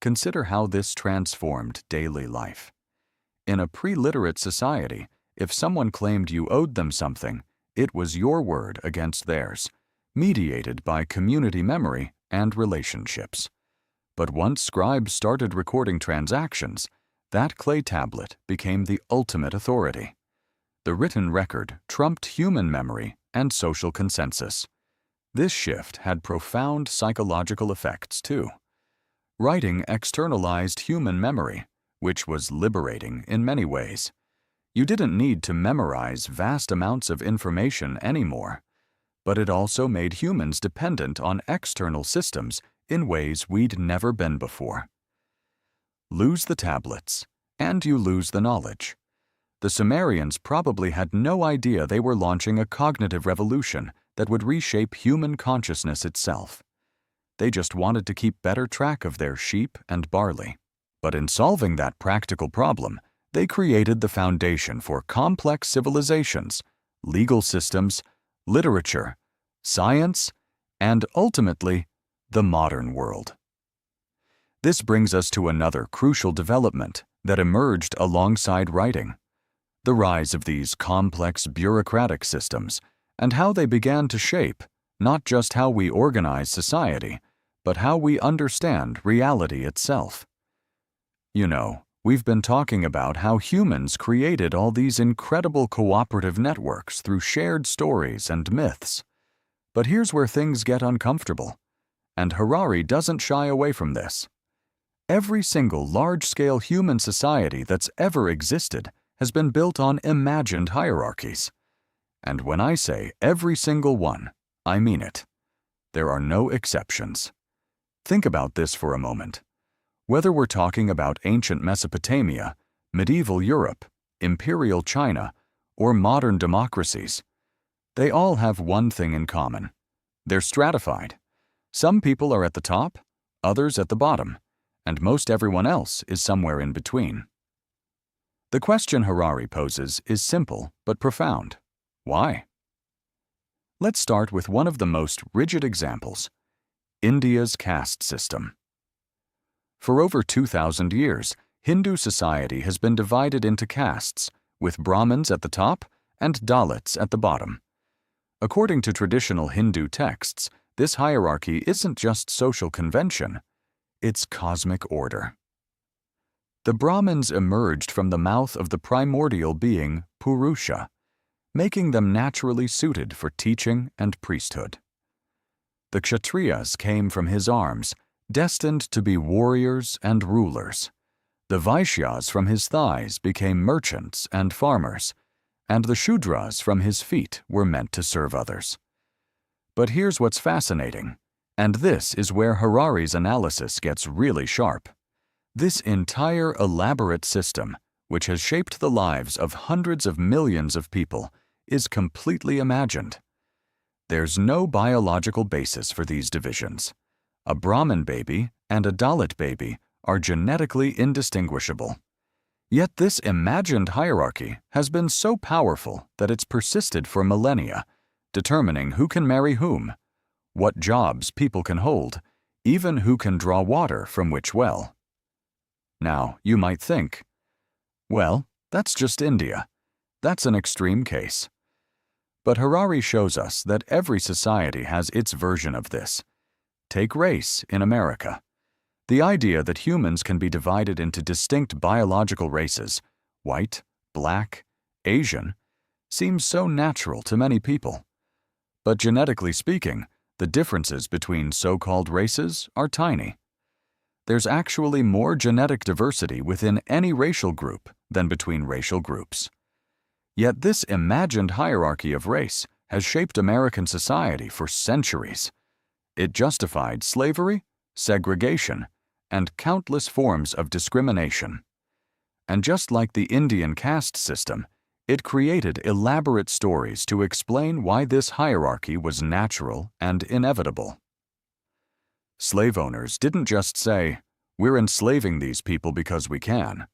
Consider how this transformed daily life. In a pre-literate society, if someone claimed you owed them something, it was your word against theirs, mediated by community memory and relationships. But once scribes started recording transactions, that clay tablet became the ultimate authority. The written record trumped human memory and social consensus. This shift had profound psychological effects, too. Writing externalized human memory, which was liberating in many ways. You didn't need to memorize vast amounts of information anymore, but it also made humans dependent on external systems in ways we'd never been before. Lose the tablets, and you lose the knowledge. The Sumerians probably had no idea they were launching a cognitive revolution that would reshape human consciousness itself. They just wanted to keep better track of their sheep and barley. But in solving that practical problem, they created the foundation for complex civilizations, legal systems, literature, science, and ultimately, the modern world. This brings us to another crucial development that emerged alongside writing: the rise of these complex bureaucratic systems and how they began to shape not just how we organize society, but how we understand reality itself. You know, we've been talking about how humans created all these incredible cooperative networks through shared stories and myths. But here's where things get uncomfortable, and Harari doesn't shy away from this. Every single large-scale human society that's ever existed has been built on imagined hierarchies. And when I say every single one, I mean it. There are no exceptions. Think about this for a moment. Whether we're talking about ancient Mesopotamia, medieval Europe, Imperial China, or modern democracies, they all have one thing in common. They're stratified. Some people are at the top, others at the bottom, and most everyone else is somewhere in between. The question Harari poses is simple but profound. Why? Let's start with one of the most rigid examples: India's caste system. For over 2,000 years, Hindu society has been divided into castes, with Brahmins at the top and Dalits at the bottom. According to traditional Hindu texts, this hierarchy isn't just social convention, it's cosmic order. The Brahmins emerged from the mouth of the primordial being Purusha, making them naturally suited for teaching and priesthood. The Kshatriyas came from his arms, destined to be warriors and rulers. The Vaishyas from his thighs became merchants and farmers, and the Shudras from his feet were meant to serve others. But here's what's fascinating, and this is where Harari's analysis gets really sharp. This entire elaborate system, which has shaped the lives of hundreds of millions of people, is completely imagined. There's no biological basis for these divisions. A Brahmin baby and a Dalit baby are genetically indistinguishable. Yet this imagined hierarchy has been so powerful that it's persisted for millennia, determining who can marry whom, what jobs people can hold, even who can draw water from which well. Now, you might think, well, that's just India. That's an extreme case. But Harari shows us that every society has its version of this. Take race in America. The idea that humans can be divided into distinct biological races, white, black, Asian, seems so natural to many people. But genetically speaking, the differences between so-called races are tiny. There's actually more genetic diversity within any racial group than between racial groups. Yet this imagined hierarchy of race has shaped American society for centuries. It justified slavery, segregation, and countless forms of discrimination. and just like the Indian caste system, it created elaborate stories to explain why this hierarchy was natural and inevitable. Slave owners didn't just say, "We're enslaving these people because we can."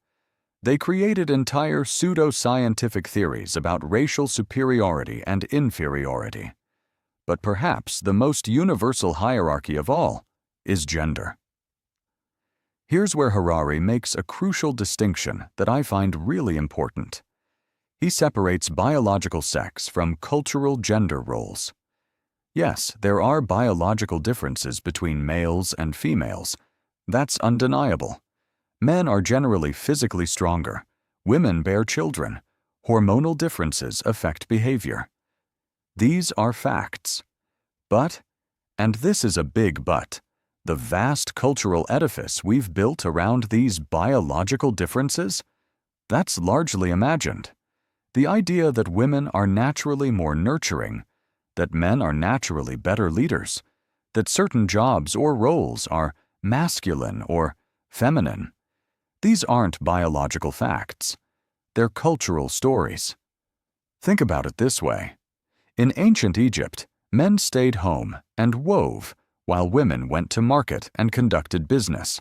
They created entire pseudo-scientific theories about racial superiority and inferiority. But perhaps the most universal hierarchy of all is gender. Here's where Harari makes a crucial distinction that I find really important. He separates biological sex from cultural gender roles. Yes, there are biological differences between males and females. That's undeniable. Men are generally physically stronger. Women bear children. Hormonal differences affect behavior. These are facts. But, and this is a big but, the vast cultural edifice we've built around these biological differences, that's largely imagined. The idea that women are naturally more nurturing, that men are naturally better leaders, that certain jobs or roles are masculine or feminine. These aren't biological facts. They're cultural stories. Think about it this way. In ancient Egypt, men stayed home and wove, while women went to market and conducted business.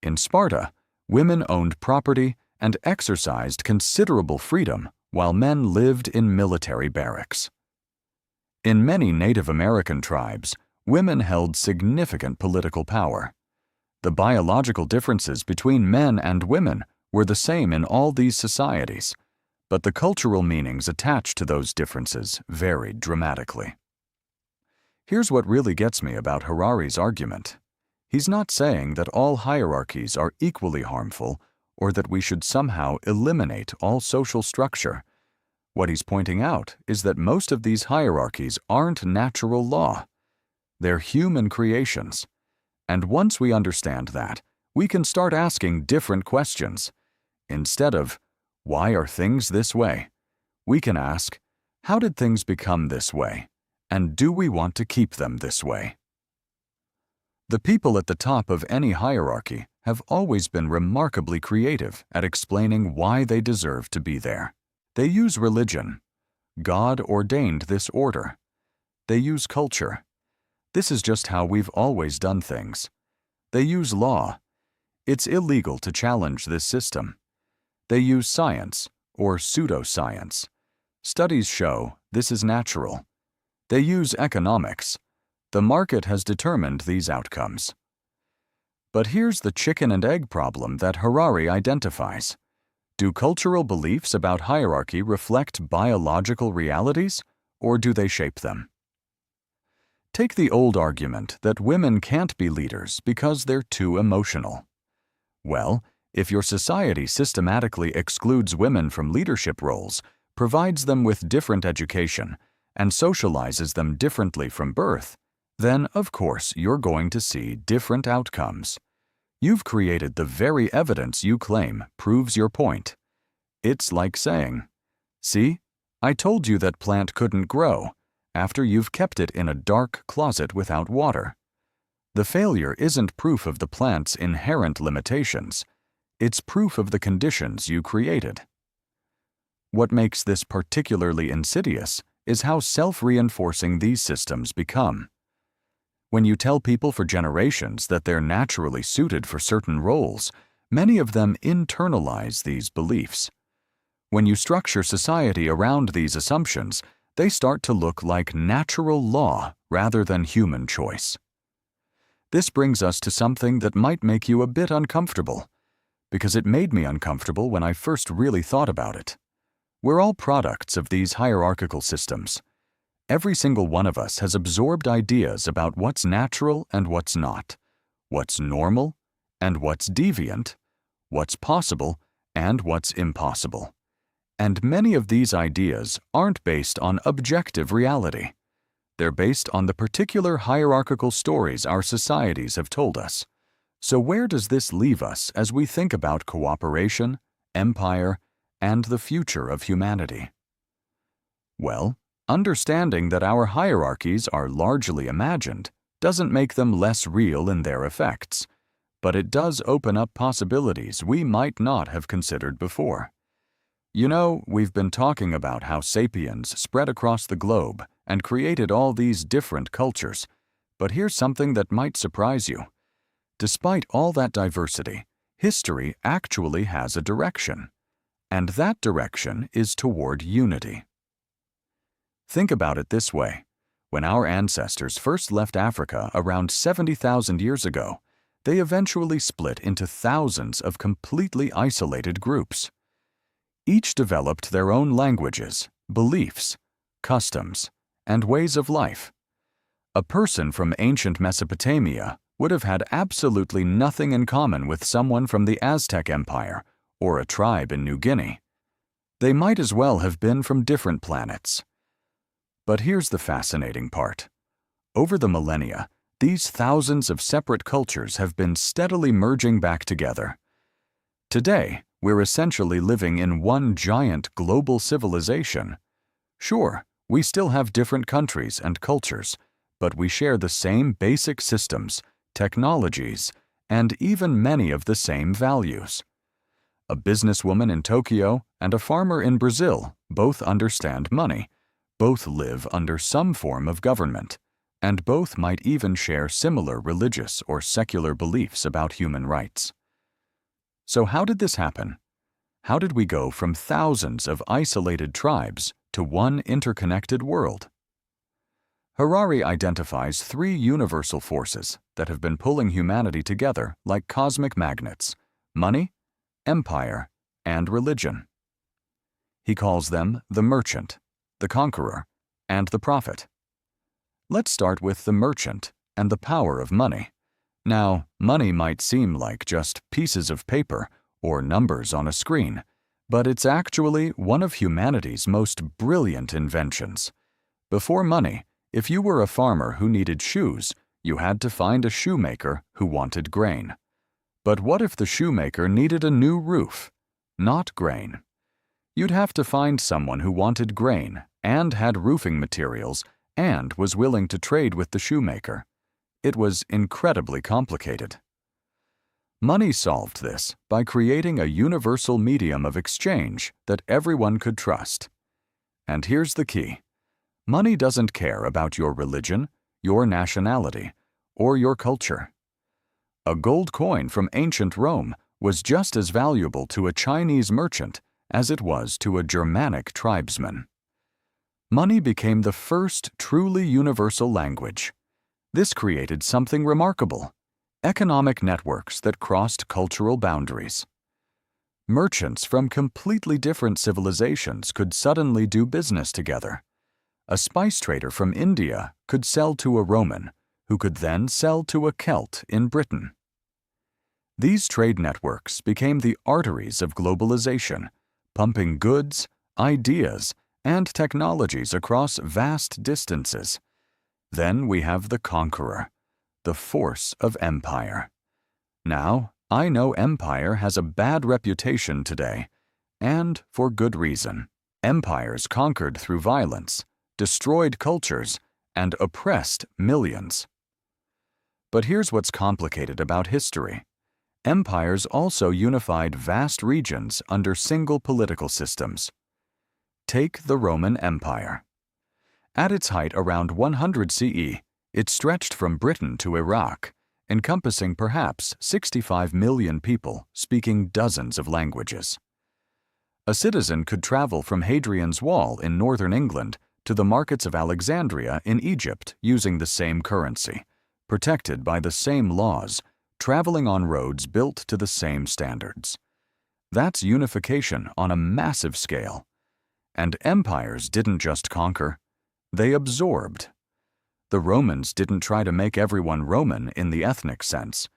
In Sparta, women owned property and exercised considerable freedom, while men lived in military barracks. In many Native American tribes, women held significant political power. The biological differences between men and women were the same in all these societies, but the cultural meanings attached to those differences varied dramatically. Here's what really gets me about Harari's argument. He's not saying that all hierarchies are equally harmful or that we should somehow eliminate all social structure. What he's pointing out is that most of these hierarchies aren't natural law. They're human creations. And once we understand that, we can start asking different questions. Instead of, "Why are things this way?" we can ask, "How did things become this way? And do we want to keep them this way?" The people at the top of any hierarchy have always been remarkably creative at explaining why they deserve to be there. They use religion. God ordained this order. They use culture. This is just how we've always done things. They use law. It's illegal to challenge this system. They use science, or pseudoscience. Studies show this is natural. They use economics. The market has determined these outcomes. But here's the chicken and egg problem that Harari identifies. Do cultural beliefs about hierarchy reflect biological realities, or do they shape them? Take the old argument that women can't be leaders because they're too emotional. Well, if your society systematically excludes women from leadership roles, provides them with different education, and socializes them differently from birth, then of course you're going to see different outcomes. You've created the very evidence you claim proves your point. It's like saying, "See, I told you that plant couldn't grow," after you've kept it in a dark closet without water. The failure isn't proof of the plant's inherent limitations. It's proof of the conditions you created. What makes this particularly insidious is how self-reinforcing these systems become. When you tell people for generations that they're naturally suited for certain roles, many of them internalize these beliefs. When you structure society around these assumptions, they start to look like natural law rather than human choice. This brings us to something that might make you a bit uncomfortable, because it made me uncomfortable when I first really thought about it. We're all products of these hierarchical systems. Every single one of us has absorbed ideas about what's natural and what's not, what's normal and what's deviant, what's possible and what's impossible. And many of these ideas aren't based on objective reality. They're based on the particular hierarchical stories our societies have told us. So where does this leave us as we think about cooperation, empire, and the future of humanity? Well, understanding that our hierarchies are largely imagined doesn't make them less real in their effects. but it does open up possibilities we might not have considered before. You know, we've been talking about how sapiens spread across the globe and created all these different cultures, but here's something that might surprise you. Despite all that diversity, history actually has a direction, and that direction is toward unity. Think about it this way. When our ancestors first left Africa around 70,000 years ago, they eventually split into thousands of completely isolated groups. Each developed their own languages, beliefs, customs, and ways of life. A person from ancient Mesopotamia would have had absolutely nothing in common with someone from the Aztec Empire or a tribe in New Guinea. They might as well have been from different planets. But here's the fascinating part. Over the millennia, these thousands of separate cultures have been steadily merging back together. Today, we're essentially living in one giant global civilization. Sure, we still have different countries and cultures, but we share the same basic systems, technologies, and even many of the same values. A businesswoman in Tokyo and a farmer in Brazil both understand money, both live under some form of government, and both might even share similar religious or secular beliefs about human rights. So how did this happen? How did we go from thousands of isolated tribes to one interconnected world? Harari identifies three universal forces that have been pulling humanity together like cosmic magnets: money, empire, and religion. He calls them the merchant, the conqueror, and the prophet. Let's start with the merchant and the power of money. Now, money might seem like just pieces of paper or numbers on a screen, but it's actually one of humanity's most brilliant inventions. Before money, if you were a farmer who needed shoes, you had to find a shoemaker who wanted grain. But what if the shoemaker needed a new roof, not grain? You'd have to find someone who wanted grain and had roofing materials and was willing to trade with the shoemaker. It was incredibly complicated. Money solved this by creating a universal medium of exchange that everyone could trust. And here's the key. Money doesn't care about your religion, your nationality, or your culture. A gold coin from ancient Rome was just as valuable to a Chinese merchant as it was to a Germanic tribesman. Money became the first truly universal language. This created something remarkable: economic networks that crossed cultural boundaries. Merchants from completely different civilizations could suddenly do business together. A spice trader from India could sell to a Roman, who could then sell to a Celt in Britain. These trade networks became the arteries of globalization, pumping goods, ideas, and technologies across vast distances. Then we have the conqueror, the force of empire. Now, I know empire has a bad reputation today, and for good reason. Empires conquered through violence, destroyed cultures, and oppressed millions. But here's what's complicated about history. Empires also unified vast regions under single political systems. Take the Roman Empire. At its height around 100 CE, it stretched from Britain to Iraq, encompassing perhaps 65 million people speaking dozens of languages. A citizen could travel from Hadrian's Wall in northern England to the markets of Alexandria in Egypt using the same currency, protected by the same laws, traveling on roads built to the same standards. That's unification on a massive scale. And empires didn't just conquer, they absorbed. The Romans didn't try to make everyone Roman in the ethnic sense.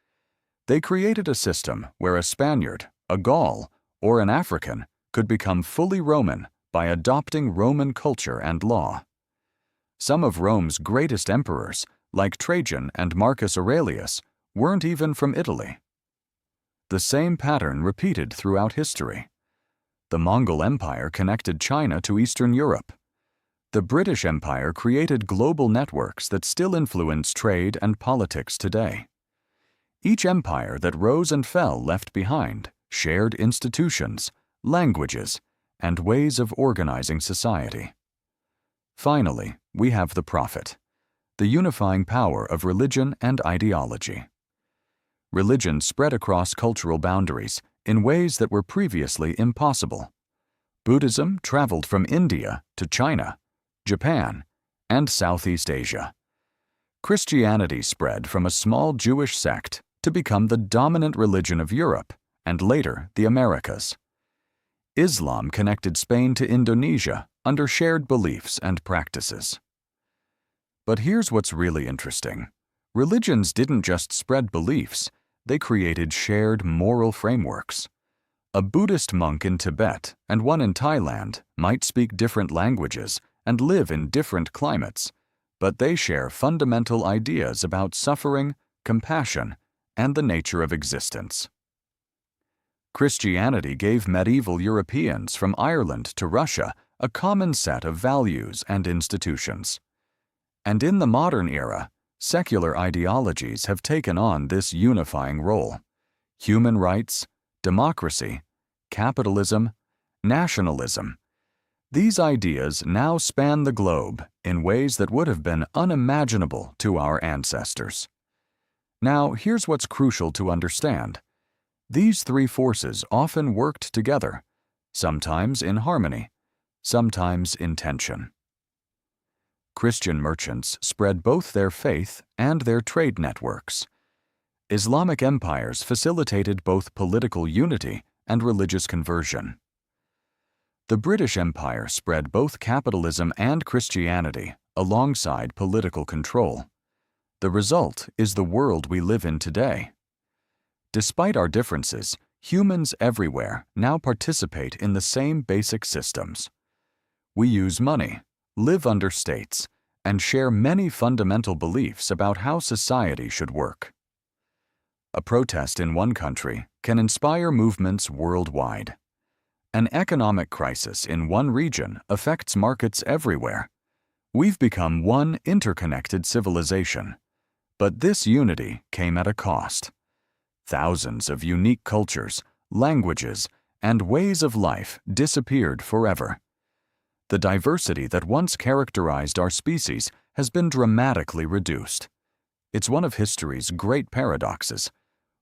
They created a system where a Spaniard, a Gaul, or an African could become fully Roman by adopting Roman culture and law. Some of Rome's greatest emperors, like Trajan and Marcus Aurelius, weren't even from Italy. The same pattern repeated throughout history. The Mongol Empire connected China to Eastern Europe. The British Empire created global networks that still influence trade and politics today. Each empire that rose and fell left behind shared institutions, languages, and ways of organizing society. Finally, we have the prophet, the unifying power of religion and ideology. Religion spread across cultural boundaries in ways that were previously impossible. Buddhism traveled from India to China, Japan, and Southeast Asia. Christianity spread from a small Jewish sect to become the dominant religion of Europe and later the Americas. Islam connected Spain to Indonesia under shared beliefs and practices. But here's what's really interesting. Religions didn't just spread beliefs, they created shared moral frameworks. A Buddhist monk in Tibet and one in Thailand might speak different languages and live in different climates, but they share fundamental ideas about suffering, compassion, and the nature of existence. Christianity gave medieval Europeans from Ireland to Russia a common set of values and institutions. And in the modern era, secular ideologies have taken on this unifying role. Human rights, democracy, capitalism, nationalism. These ideas now span the globe in ways that would have been unimaginable to our ancestors. Now, here's what's crucial to understand. These three forces often worked together, sometimes in harmony, sometimes in tension. Christian merchants spread both their faith and their trade networks. Islamic empires facilitated both political unity and religious conversion. The British Empire spread both capitalism and Christianity alongside political control. The result is the world we live in today. Despite our differences, humans everywhere now participate in the same basic systems. We use money, live under states, and share many fundamental beliefs about how society should work. A protest in one country can inspire movements worldwide. An economic crisis in one region affects markets everywhere. We've become one interconnected civilization. But this unity came at a cost. Thousands of unique cultures, languages, and ways of life disappeared forever. The diversity that once characterized our species has been dramatically reduced. It's one of history's great paradoxes.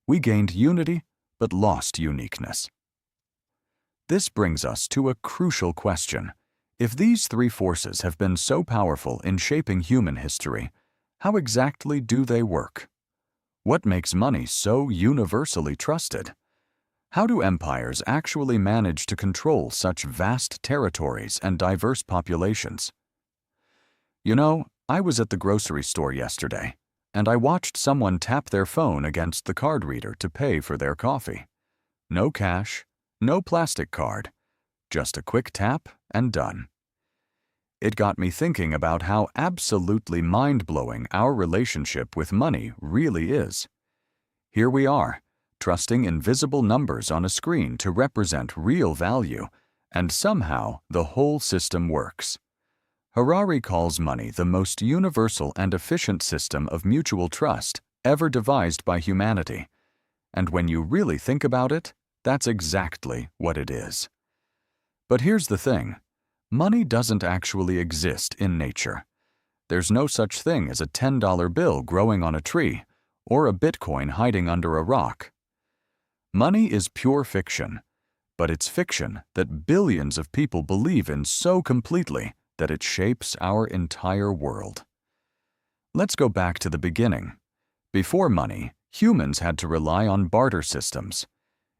We gained unity, but lost uniqueness. This brings us to a crucial question. If these three forces have been so powerful in shaping human history, how exactly do they work? What makes money so universally trusted? How do empires actually manage to control such vast territories and diverse populations? You know, I was at the grocery store yesterday, and I watched someone tap their phone against the card reader to pay for their coffee. No cash, no plastic card, just a quick tap and done. It got me thinking about how absolutely mind-blowing our relationship with money really is. Here we are, trusting invisible numbers on a screen to represent real value, and somehow the whole system works. Harari calls money the most universal and efficient system of mutual trust ever devised by humanity. And when you really think about it, that's exactly what it is. But here's the thing. Money doesn't actually exist in nature. There's no such thing as a $10 bill growing on a tree or a Bitcoin hiding under a rock. Money is pure fiction, but it's fiction that billions of people believe in so completely that it shapes our entire world. Let's go back to the beginning. Before money, humans had to rely on barter systems.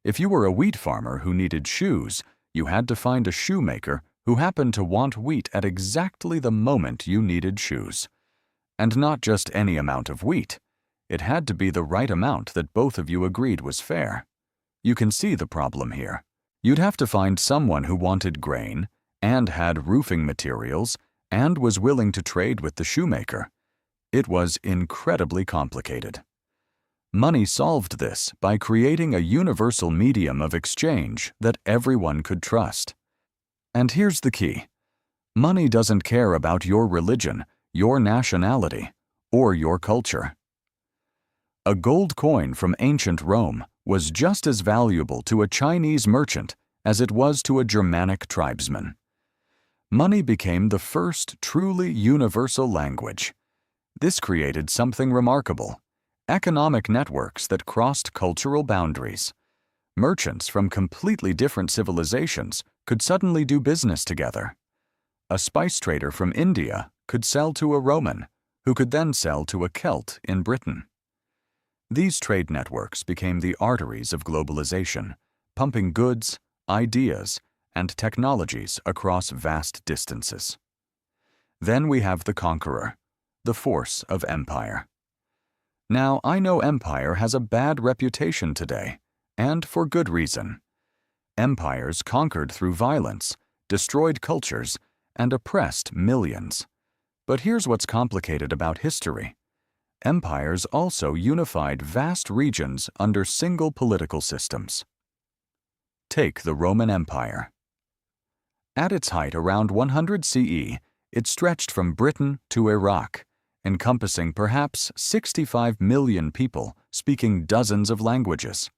If you were a wheat farmer who needed shoes, you had to find a shoemaker who happened to want wheat at exactly the moment you needed shoes. And not just any amount of wheat. It had to be the right amount that both of you agreed was fair. You can see the problem here. You'd have to find someone who wanted grain, and had roofing materials, and was willing to trade with the shoemaker. It was incredibly complicated. Money solved this by creating a universal medium of exchange that everyone could trust. And here's the key. Money doesn't care about your religion, your nationality, or your culture. A gold coin from ancient Rome was just as valuable to a Chinese merchant as it was to a Germanic tribesman. Money became the first truly universal language. This created something remarkable: economic networks that crossed cultural boundaries. Merchants from completely different civilizations could suddenly do business together. A spice trader from India could sell to a Roman, who could then sell to a Celt in Britain. These trade networks became the arteries of globalization, pumping goods, ideas, and technologies across vast distances. Then we have the conqueror, the force of empire. Now, I know empire has a bad reputation today, and for good reason. Empires conquered through violence, destroyed cultures, and oppressed millions. But here's what's complicated about history. Empires also unified vast regions under single political systems. Take the Roman Empire. At its height around 100 CE, it stretched from Britain to Iraq, encompassing perhaps 65 million people speaking dozens of languages.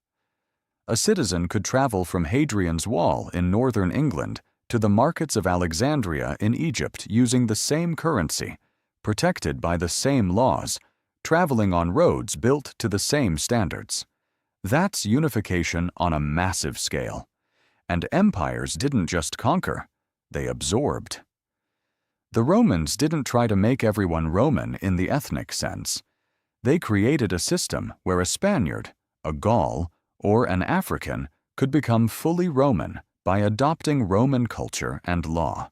A citizen could travel from Hadrian's Wall in northern England to the markets of Alexandria in Egypt using the same currency, protected by the same laws, traveling on roads built to the same standards. That's unification on a massive scale. And empires didn't just conquer, they absorbed. The Romans didn't try to make everyone Roman in the ethnic sense. They created a system where a Spaniard, a Gaul, or an African could become fully Roman by adopting Roman culture and law.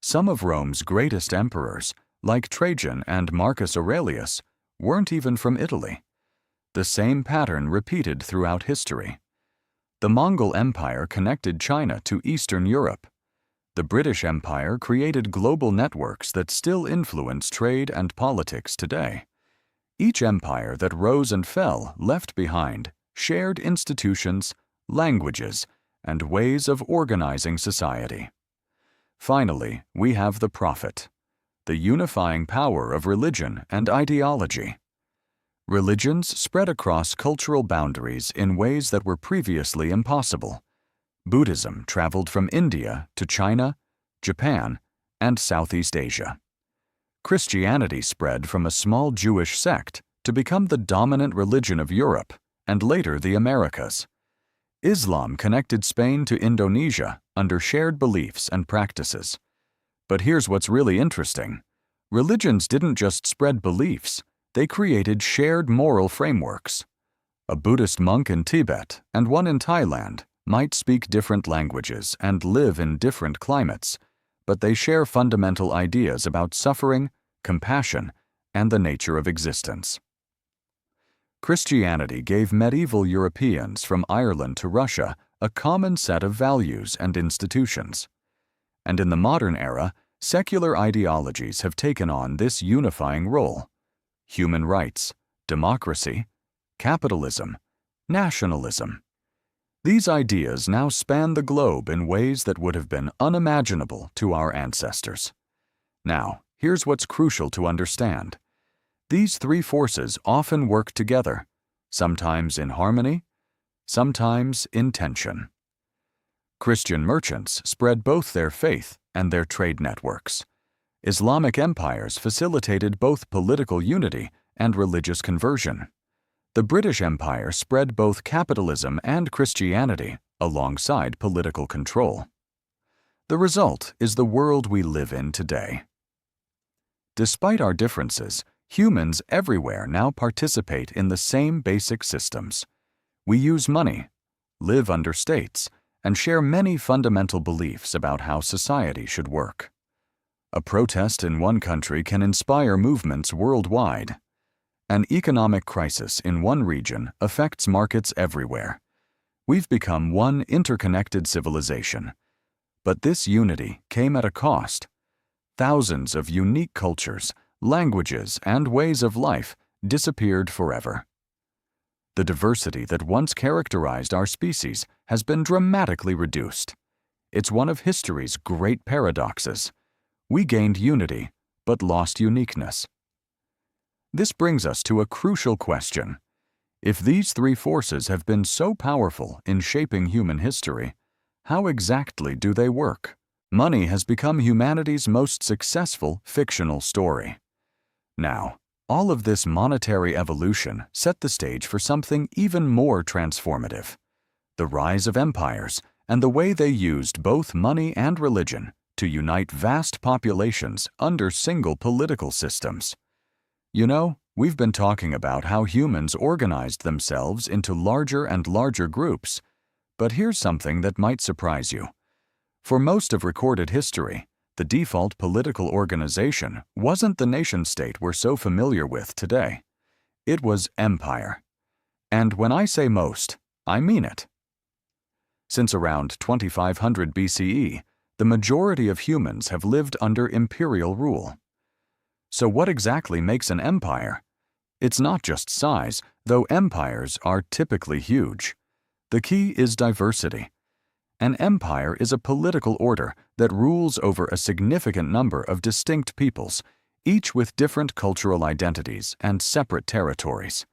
Some of Rome's greatest emperors, like Trajan and Marcus Aurelius, weren't even from Italy. The same pattern repeated throughout history. The Mongol Empire connected China to Eastern Europe. The British Empire created global networks that still influence trade and politics today. Each empire that rose and fell left behind shared institutions, languages, and ways of organizing society. Finally, we have the prophet, the unifying power of religion and ideology. Religions spread across cultural boundaries in ways that were previously impossible. Buddhism traveled from India to China, Japan, and Southeast Asia. Christianity spread from a small Jewish sect to become the dominant religion of Europe and later the Americas. Islam connected Spain to Indonesia under shared beliefs and practices. But here's what's really interesting. Religions didn't just spread beliefs, they created shared moral frameworks. A Buddhist monk in Tibet and one in Thailand might speak different languages and live in different climates, but they share fundamental ideas about suffering, compassion, and the nature of existence. Christianity gave medieval Europeans from Ireland to Russia a common set of values and institutions. And in the modern era, secular ideologies have taken on this unifying role: human rights, democracy, capitalism, nationalism. These ideas now span the globe in ways that would have been unimaginable to our ancestors. Now, here's what's crucial to understand. These three forces often work together, sometimes in harmony, sometimes in tension. Christian merchants spread both their faith and their trade networks. Islamic empires facilitated both political unity and religious conversion. The British Empire spread both capitalism and Christianity alongside political control. The result is the world we live in today. Despite our differences, humans everywhere now participate in the same basic systems. We use money, live under states, and share many fundamental beliefs about how society should work. A protest in one country can inspire movements worldwide. An economic crisis in one region affects markets everywhere. We've become one interconnected civilization. But this unity came at a cost. Thousands of unique cultures, languages, and ways of life disappeared forever. The diversity that once characterized our species has been dramatically reduced. It's one of history's great paradoxes. We gained unity, but lost uniqueness. This brings us to a crucial question. If these three forces have been so powerful in shaping human history, how exactly do they work? Money has become humanity's most successful fictional story. Now, all of this monetary evolution set the stage for something even more transformative: the rise of empires and the way they used both money and religion to unite vast populations under single political systems. You know, we've been talking about how humans organized themselves into larger and larger groups, but here's something that might surprise you. For most of recorded history, the default political organization wasn't the nation-state we're so familiar with today. It was empire. And when I say most, I mean it. Since around 2500 BCE, the majority of humans have lived under imperial rule. So what exactly makes an empire? It's not just size, though empires are typically huge. The key is diversity. An empire is a political order that rules over a significant number of distinct peoples, each with different cultural identities and separate territories.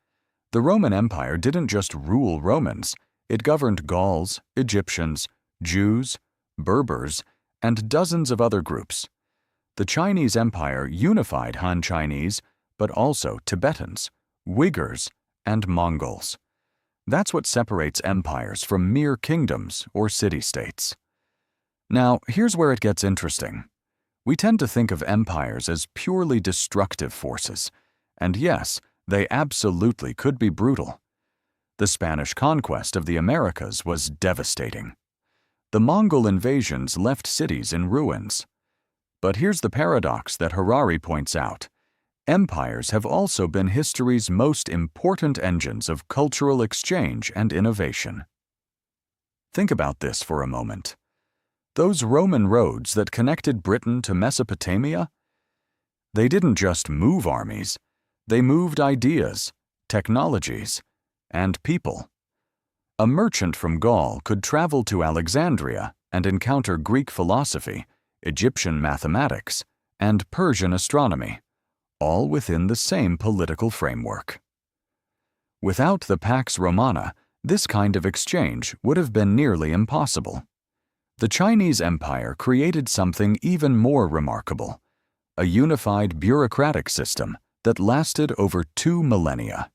The Roman Empire didn't just rule Romans, it governed Gauls, Egyptians, Jews, Berbers, and dozens of other groups. The Chinese Empire unified Han Chinese, but also Tibetans, Uyghurs, and Mongols. That's what separates empires from mere kingdoms or city-states. Now, here's where it gets interesting. We tend to think of empires as purely destructive forces, and yes, they absolutely could be brutal. The Spanish conquest of the Americas was devastating. The Mongol invasions left cities in ruins. But here's the paradox that Harari points out. Empires have also been history's most important engines of cultural exchange and innovation. Think about this for a moment. Those Roman roads that connected Britain to Mesopotamia? They didn't just move armies, they moved ideas, technologies, and people. A merchant from Gaul could travel to Alexandria and encounter Greek philosophy, Egyptian mathematics, and Persian astronomy, all within the same political framework. Without the Pax Romana, this kind of exchange would have been nearly impossible. The Chinese Empire created something even more remarkable: a unified bureaucratic system that lasted over 2 millennia.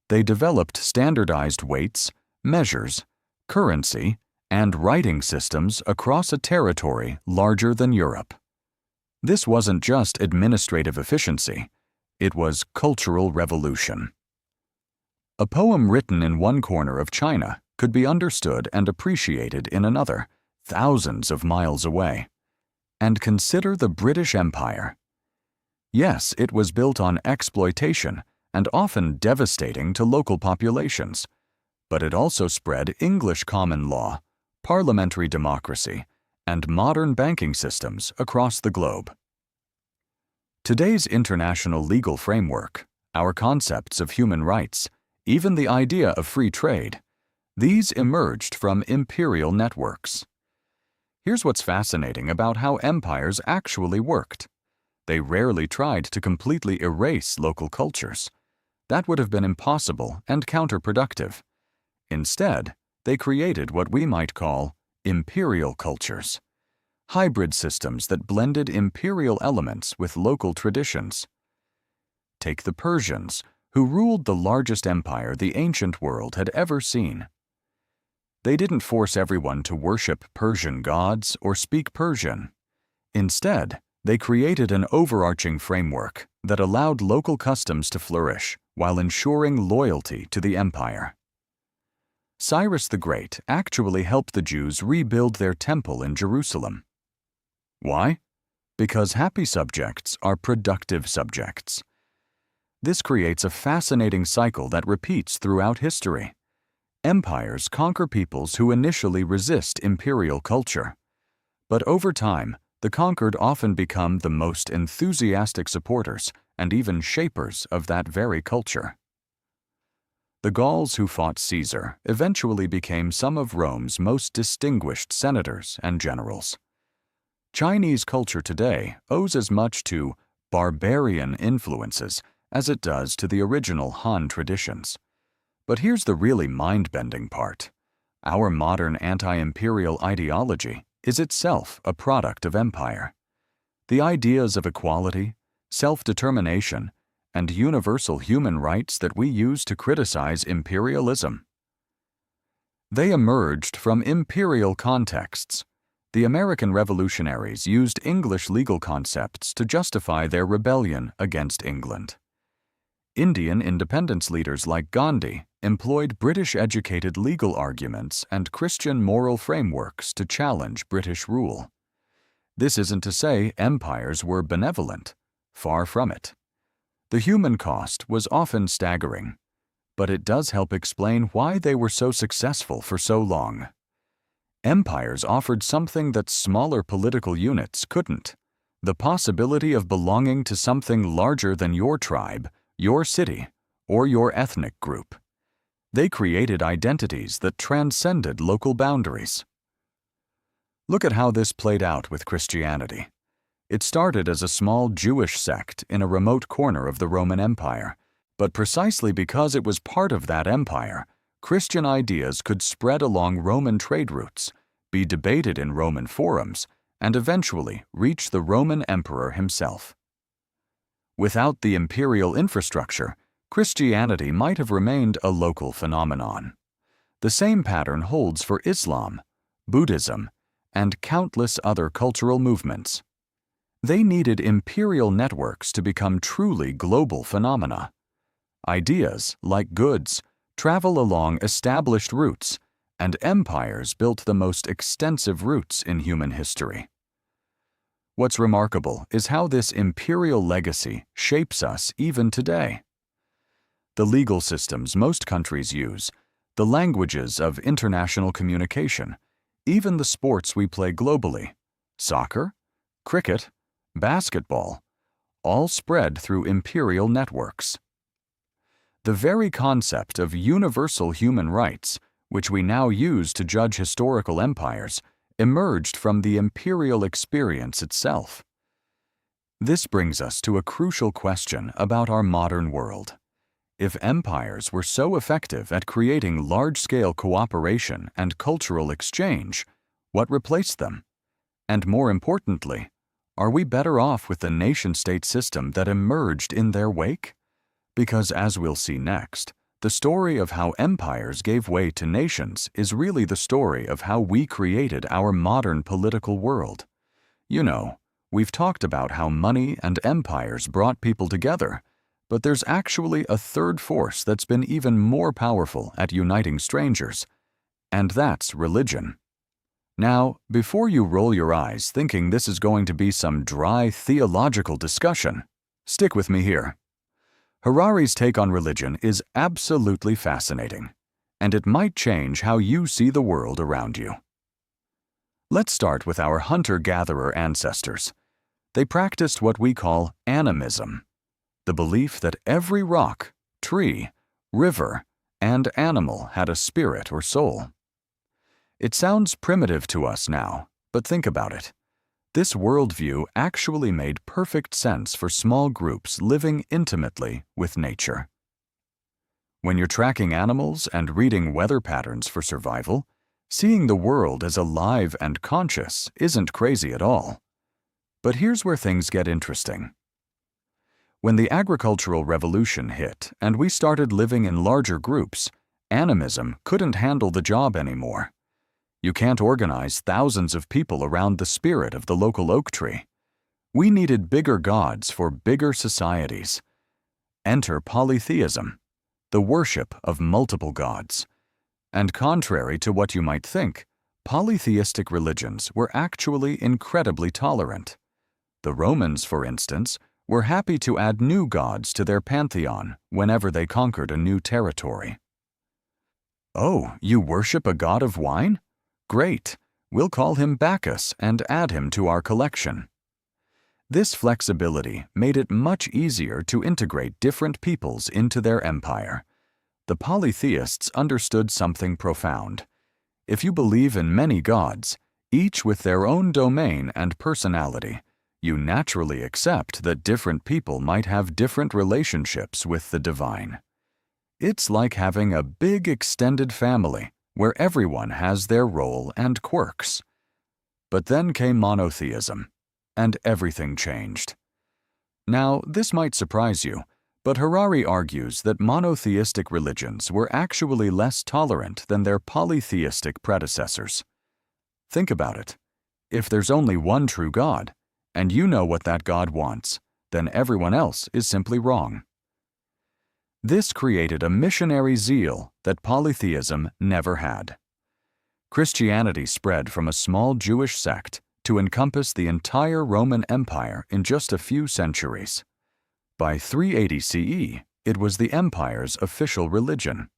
They developed standardized weights, measures, currency, and writing systems across a territory larger than Europe. This wasn't just administrative efficiency, it was cultural revolution. A poem written in one corner of China could be understood and appreciated in another, thousands of miles away. And consider the British Empire. Yes, it was built on exploitation and often devastating to local populations, but it also spread English common law, parliamentary democracy, and modern banking systems across the globe. Today's international legal framework, our concepts of human rights, even the idea of free trade, these emerged from imperial networks. Here's what's fascinating about how empires actually worked. They rarely tried to completely erase local cultures. That would have been impossible and counterproductive. Instead, they created what we might call imperial cultures, hybrid systems that blended imperial elements with local traditions. Take the Persians, who ruled the largest empire the ancient world had ever seen. They didn't force everyone to worship Persian gods or speak Persian. Instead, they created an overarching framework that allowed local customs to flourish while ensuring loyalty to the empire. Cyrus the Great actually helped the Jews rebuild their temple in Jerusalem. Why? Because happy subjects are productive subjects. This creates a fascinating cycle that repeats throughout history. Empires conquer peoples who initially resist imperial culture. But over time, the conquered often become the most enthusiastic supporters and even shapers of that very culture. The Gauls who fought Caesar eventually became some of Rome's most distinguished senators and generals. Chinese culture today owes as much to barbarian influences as it does to the original Han traditions. But here's the really mind-bending part. Our modern anti-imperial ideology is itself a product of empire. The ideas of equality, self-determination, and universal human rights that we use to criticize imperialism. They emerged from imperial contexts. The American revolutionaries used English legal concepts to justify their rebellion against England. Indian independence leaders like Gandhi employed British-educated legal arguments and Christian moral frameworks to challenge British rule. This isn't to say empires were benevolent. Far from it. The human cost was often staggering, but it does help explain why they were so successful for so long. Empires offered something that smaller political units couldn't: the possibility of belonging to something larger than your tribe, your city, or your ethnic group. They created identities that transcended local boundaries. Look at how this played out with Christianity. It started as a small Jewish sect in a remote corner of the Roman Empire, but precisely because it was part of that empire, Christian ideas could spread along Roman trade routes, be debated in Roman forums, and eventually reach the Roman emperor himself. Without the imperial infrastructure, Christianity might have remained a local phenomenon. The same pattern holds for Islam, Buddhism, and countless other cultural movements. They needed imperial networks to become truly global phenomena. Ideas, like goods, travel along established routes, and empires built the most extensive routes in human history. What's remarkable is how this imperial legacy shapes us even today. The legal systems most countries use, the languages of international communication, even the sports we play globally, soccer, cricket, basketball, all spread through imperial networks. The very concept of universal human rights, which we now use to judge historical empires, emerged from the imperial experience itself. This brings us to a crucial question about our modern world. If empires were so effective at creating large-scale cooperation and cultural exchange, what replaced them? And more importantly, are we better off with the nation-state system that emerged in their wake? Because as we'll see next, the story of how empires gave way to nations is really the story of how we created our modern political world. You know, we've talked about how money and empires brought people together, but there's actually a third force that's been even more powerful at uniting strangers, and that's religion. Now, before you roll your eyes thinking this is going to be some dry theological discussion, stick with me here. Harari's take on religion is absolutely fascinating, and it might change how you see the world around you. Let's start with our hunter-gatherer ancestors. They practiced what we call animism, the belief that every rock, tree, river, and animal had a spirit or soul. It sounds primitive to us now, but think about it. This worldview actually made perfect sense for small groups living intimately with nature. When you're tracking animals and reading weather patterns for survival, seeing the world as alive and conscious isn't crazy at all. But here's where things get interesting. When the agricultural revolution hit and we started living in larger groups, animism couldn't handle the job anymore. You can't organize thousands of people around the spirit of the local oak tree. We needed bigger gods for bigger societies. Enter polytheism, the worship of multiple gods. And contrary to what you might think, polytheistic religions were actually incredibly tolerant. The Romans, for instance, were happy to add new gods to their pantheon whenever they conquered a new territory. Oh, you worship a god of wine? Great, we'll call him Bacchus and add him to our collection. This flexibility made it much easier to integrate different peoples into their empire. The polytheists understood something profound. If you believe in many gods, each with their own domain and personality, you naturally accept that different people might have different relationships with the divine. It's like having a big extended family where everyone has their role and quirks. But then came monotheism, and everything changed. Now, this might surprise you, but Harari argues that monotheistic religions were actually less tolerant than their polytheistic predecessors. Think about it. If there's only one true God, and you know what that God wants, then everyone else is simply wrong. This created a missionary zeal that polytheism never had. Christianity spread from a small Jewish sect to encompass the entire Roman Empire in just a few centuries. By 380 CE, it was the empire's official religion.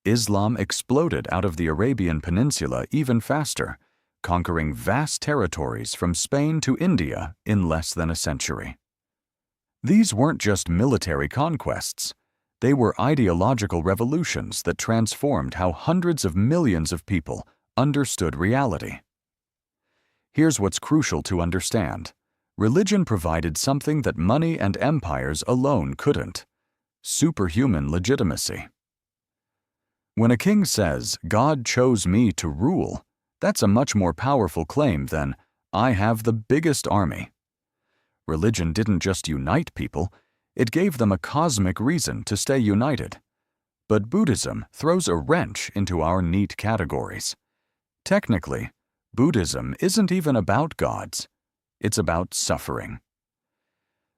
Islam exploded out of the Arabian Peninsula even faster, conquering vast territories from Spain to India in less than a century. These weren't just military conquests. They were ideological revolutions that transformed how hundreds of millions of people understood reality. Here's what's crucial to understand. Religion provided something that money and empires alone couldn't: superhuman legitimacy. When a king says, "God chose me to rule," that's a much more powerful claim than, "I have the biggest army." Religion didn't just unite people, it gave them a cosmic reason to stay united. But Buddhism throws a wrench into our neat categories. Technically, Buddhism isn't even about gods. It's about suffering.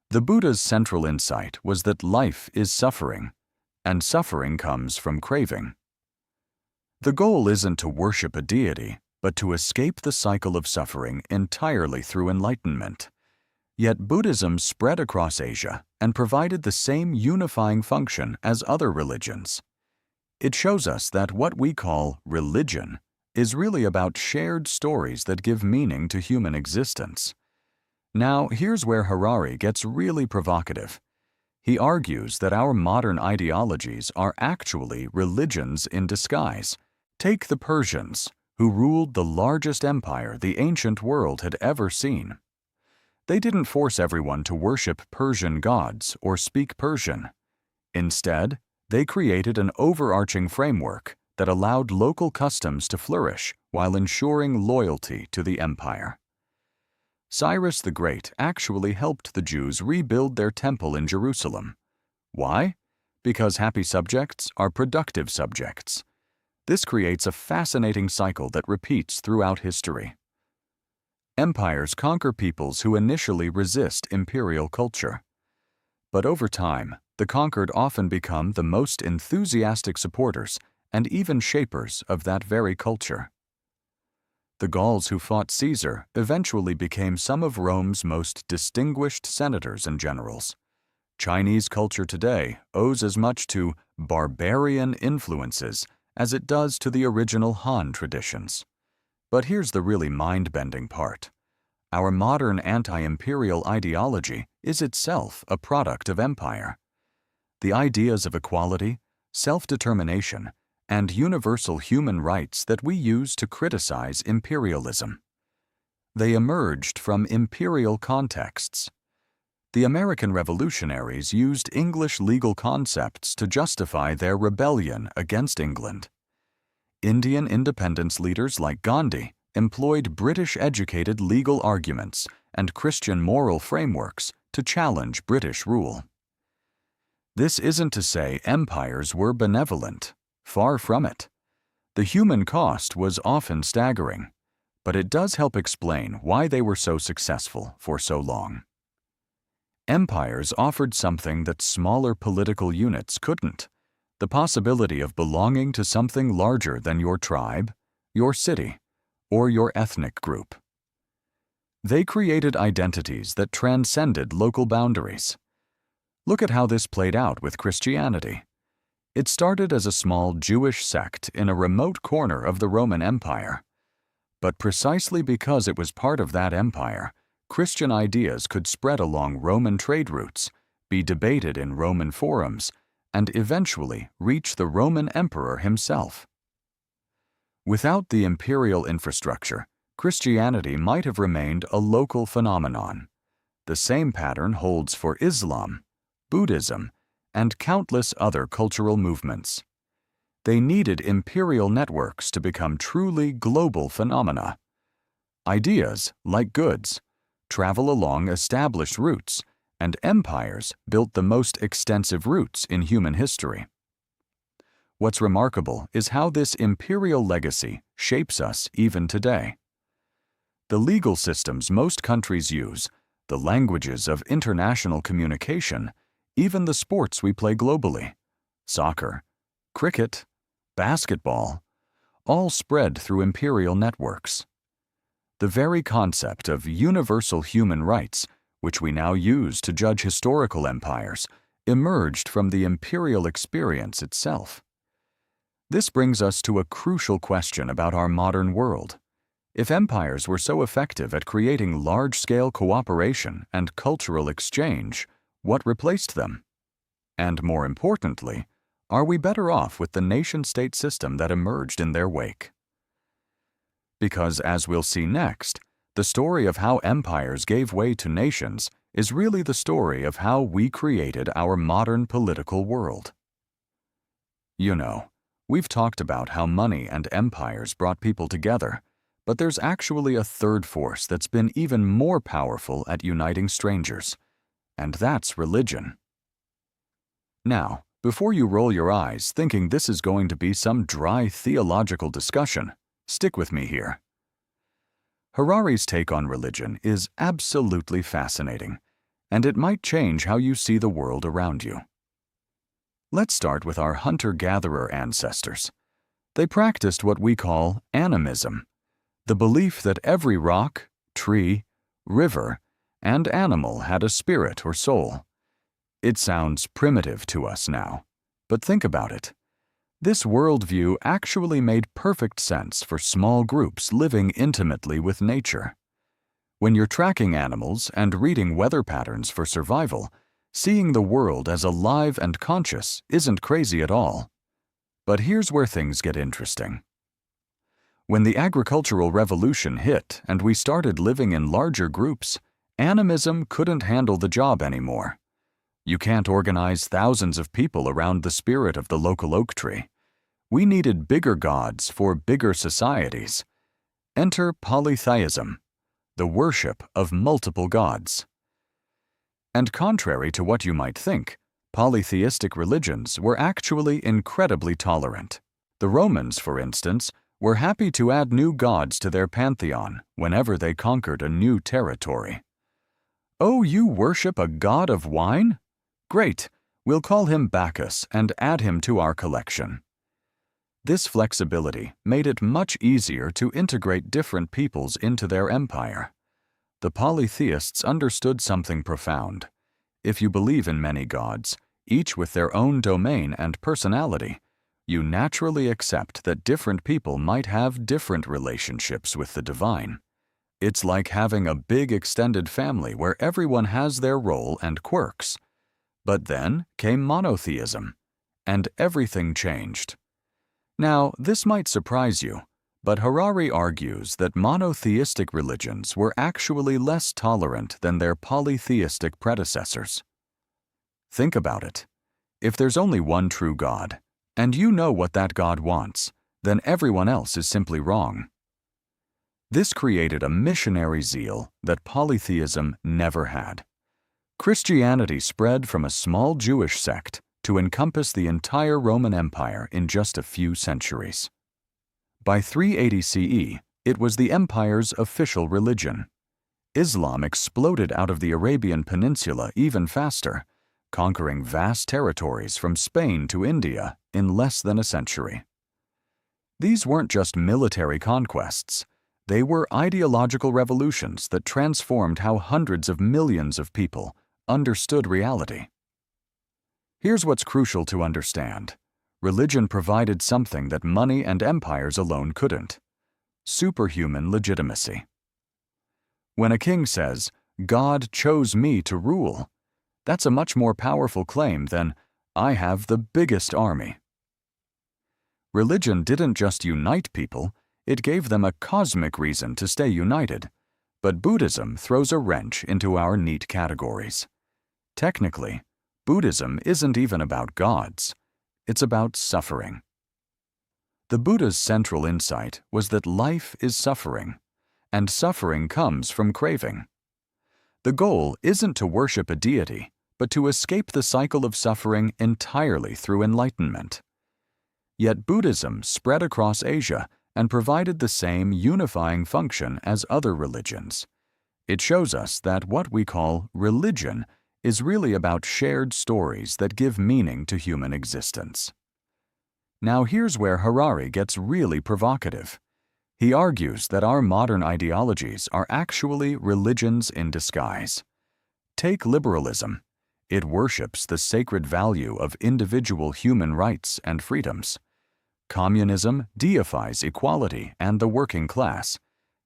The Buddha's central insight was that life is suffering, and suffering comes from craving. The goal isn't to worship a deity, but to escape the cycle of suffering entirely through enlightenment. Yet Buddhism spread across Asia and provided the same unifying function as other religions. It shows us that what we call religion is really about shared stories that give meaning to human existence. Now, here's where Harari gets really provocative. He argues that our modern ideologies are actually religions in disguise. Take the Persians, who ruled the largest empire the ancient world had ever seen. They didn't force everyone to worship Persian gods or speak Persian. Instead, they created an overarching framework that allowed local customs to flourish while ensuring loyalty to the empire. Cyrus the Great actually helped the Jews rebuild their temple in Jerusalem. Why? Because happy subjects are productive subjects. This creates a fascinating cycle that repeats throughout history. Empires conquer peoples who initially resist imperial culture. But over time, the conquered often become the most enthusiastic supporters and even shapers of that very culture. The Gauls who fought Caesar eventually became some of Rome's most distinguished senators and generals. Chinese culture today owes as much to barbarian influences as it does to the original Han traditions. But here's the really mind-bending part. Our modern anti-imperial ideology is itself a product of empire. The ideas of equality, self-determination, and universal human rights that we use to criticize imperialism. They emerged from imperial contexts. The American revolutionaries used English legal concepts to justify their rebellion against England. Indian independence leaders like Gandhi employed British-educated legal arguments and Christian moral frameworks to challenge British rule. This isn't to say empires were benevolent. Far from it. The human cost was often staggering, but it does help explain why they were so successful for so long. Empires offered something that smaller political units couldn't: the possibility of belonging to something larger than your tribe, your city, or your ethnic group. They created identities that transcended local boundaries. Look at how this played out with Christianity. It started as a small Jewish sect in a remote corner of the Roman Empire. But precisely because it was part of that empire, Christian ideas could spread along Roman trade routes, be debated in Roman forums, and eventually reach the Roman emperor himself. Without the imperial infrastructure, Christianity might have remained a local phenomenon. The same pattern holds for Islam, Buddhism, and countless other cultural movements. They needed imperial networks to become truly global phenomena. Ideas, like goods, travel along established routes, and empires built the most extensive routes in human history. What's remarkable is how this imperial legacy shapes us even today. The legal systems most countries use, the languages of international communication, even the sports we play globally, soccer, cricket, basketball, all spread through imperial networks. The very concept of universal human rights, which we now use to judge historical empires, emerged from the imperial experience itself. This brings us to a crucial question about our modern world. If empires were so effective at creating large-scale cooperation and cultural exchange, what replaced them? And more importantly, are we better off with the nation-state system that emerged in their wake? Because, as we'll see next, the story of how empires gave way to nations is really the story of how we created our modern political world. You know, we've talked about how money and empires brought people together, but there's actually a third force that's been even more powerful at uniting strangers, and that's religion. Now, before you roll your eyes thinking this is going to be some dry theological discussion, stick with me here. Harari's take on religion is absolutely fascinating, and it might change how you see the world around you. Let's start with our hunter-gatherer ancestors. They practiced what we call animism, the belief that every rock, tree, river, and animal had a spirit or soul. It sounds primitive to us now, but think about it. This worldview actually made perfect sense for small groups living intimately with nature. When you're tracking animals and reading weather patterns for survival, seeing the world as alive and conscious isn't crazy at all. But here's where things get interesting. When the agricultural revolution hit and we started living in larger groups, animism couldn't handle the job anymore. You can't organize thousands of people around the spirit of the local oak tree. We needed bigger gods for bigger societies. Enter polytheism, the worship of multiple gods. And contrary to what you might think, polytheistic religions were actually incredibly tolerant. The Romans, for instance, were happy to add new gods to their pantheon whenever they conquered a new territory. Oh, you worship a god of wine? Great, we'll call him Bacchus and add him to our collection. This flexibility made it much easier to integrate different peoples into their empire. The polytheists understood something profound. If you believe in many gods, each with their own domain and personality, you naturally accept that different people might have different relationships with the divine. It's like having a big extended family where everyone has their role and quirks. But then came monotheism, and everything changed. Now, this might surprise you, but Harari argues that monotheistic religions were actually less tolerant than their polytheistic predecessors. Think about it. If there's only one true God, and you know what that God wants, then everyone else is simply wrong. This created a missionary zeal that polytheism never had. Christianity spread from a small Jewish sect to encompass the entire Roman Empire in just a few centuries. By 380 CE, it was the empire's official religion. Islam exploded out of the Arabian Peninsula even faster, conquering vast territories from Spain to India in less than a century. These weren't just military conquests. They were ideological revolutions that transformed how hundreds of millions of people understood reality. Here's what's crucial to understand. Religion provided something that money and empires alone couldn't: superhuman legitimacy. When a king says, "God chose me to rule," that's a much more powerful claim than, "I have the biggest army." Religion didn't just unite people, it gave them a cosmic reason to stay united. But Buddhism throws a wrench into our neat categories. Technically, Buddhism isn't even about gods. It's about suffering. The Buddha's central insight was that life is suffering, and suffering comes from craving. The goal isn't to worship a deity, but to escape the cycle of suffering entirely through enlightenment. Yet Buddhism spread across Asia and provided the same unifying function as other religions. It shows us that what we call religion is really about shared stories that give meaning to human existence. Now here's where Harari gets really provocative. He argues that our modern ideologies are actually religions in disguise. Take liberalism. It worships the sacred value of individual human rights and freedoms. Communism deifies equality and the working class.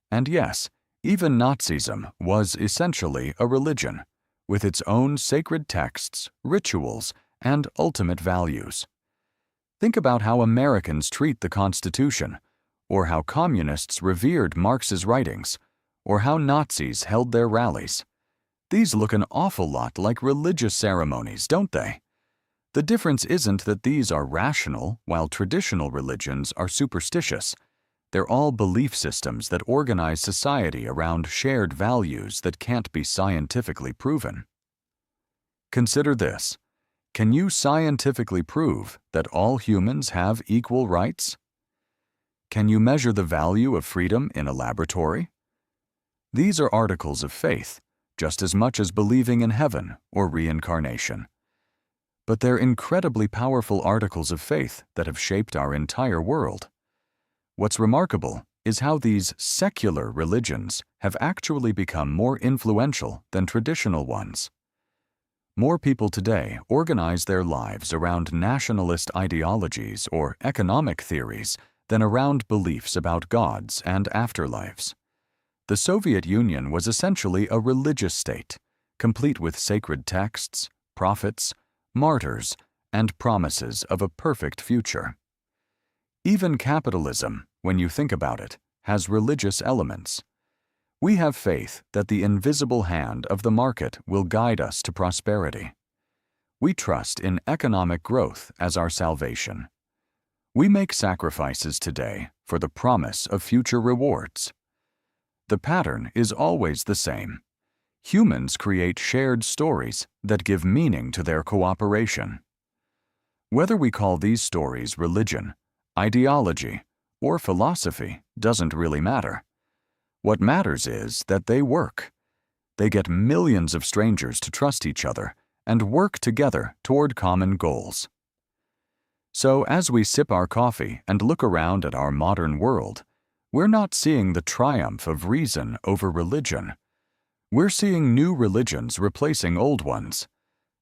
And yes, even Nazism was essentially a religion, with its own sacred texts, rituals, and ultimate values. Think about how Americans treat the Constitution, or how communists revered Marx's writings, or how Nazis held their rallies. These look an awful lot like religious ceremonies, don't they? The difference isn't that these are rational, while traditional religions are superstitious. They're all belief systems that organize society around shared values that can't be scientifically proven. Consider this. Can you scientifically prove that all humans have equal rights? Can you measure the value of freedom in a laboratory? These are articles of faith, just as much as believing in heaven or reincarnation. But they're incredibly powerful articles of faith that have shaped our entire world. What's remarkable is how these secular religions have actually become more influential than traditional ones. More people today organize their lives around nationalist ideologies or economic theories than around beliefs about gods and afterlives. The Soviet Union was essentially a religious state, complete with sacred texts, prophets, martyrs, and promises of a perfect future. Even capitalism, when you think about it, has religious elements. We have faith that the invisible hand of the market will guide us to prosperity. We trust in economic growth as our salvation. We make sacrifices today for the promise of future rewards. The pattern is always the same. Humans create shared stories that give meaning to their cooperation. Whether we call these stories religion, ideology, or philosophy doesn't really matter. What matters is that they work. They get millions of strangers to trust each other and work together toward common goals. So as we sip our coffee and look around at our modern world, we're not seeing the triumph of reason over religion. We're seeing new religions replacing old ones.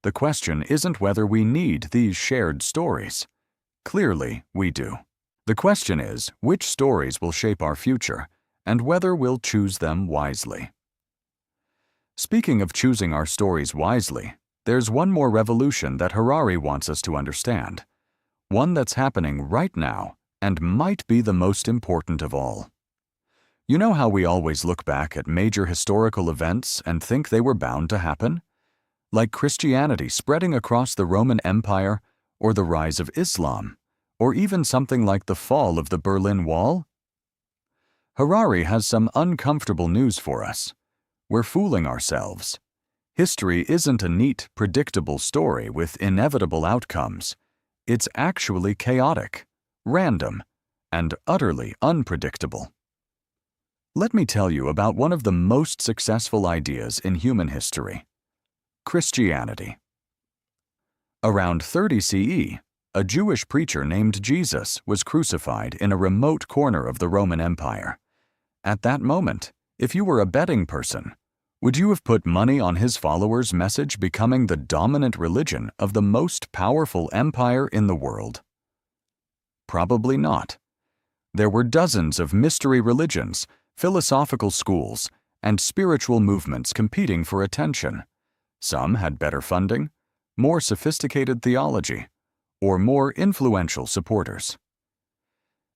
The question isn't whether we need these shared stories. Clearly, we do. The question is which stories will shape our future and whether we'll choose them wisely. Speaking of choosing our stories wisely, there's one more revolution that Harari wants us to understand. One that's happening right now and might be the most important of all. You know how we always look back at major historical events and think they were bound to happen? Like Christianity spreading across the Roman Empire, or the rise of Islam, or even something like the fall of the Berlin Wall? Harari has some uncomfortable news for us. We're fooling ourselves. History isn't a neat, predictable story with inevitable outcomes. It's actually chaotic, random, and utterly unpredictable. Let me tell you about one of the most successful ideas in human history: Christianity. Around 30 CE, a Jewish preacher named Jesus was crucified in a remote corner of the Roman Empire. At that moment, if you were a betting person, would you have put money on his followers' message becoming the dominant religion of the most powerful empire in the world? Probably not. There were dozens of mystery religions, philosophical schools, and spiritual movements competing for attention. Some had better funding, more sophisticated theology, or more influential supporters.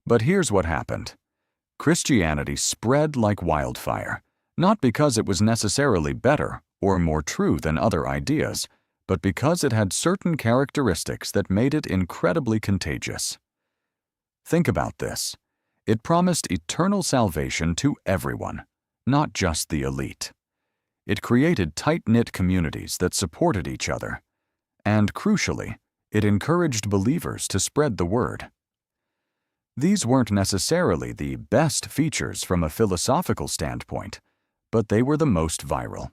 But here's what happened. Christianity spread like wildfire, not because it was necessarily better or more true than other ideas, but because it had certain characteristics that made it incredibly contagious. Think about this. It promised eternal salvation to everyone, not just the elite. It created tight-knit communities that supported each other. And crucially, it encouraged believers to spread the word. These weren't necessarily the best features from a philosophical standpoint, but they were the most viral.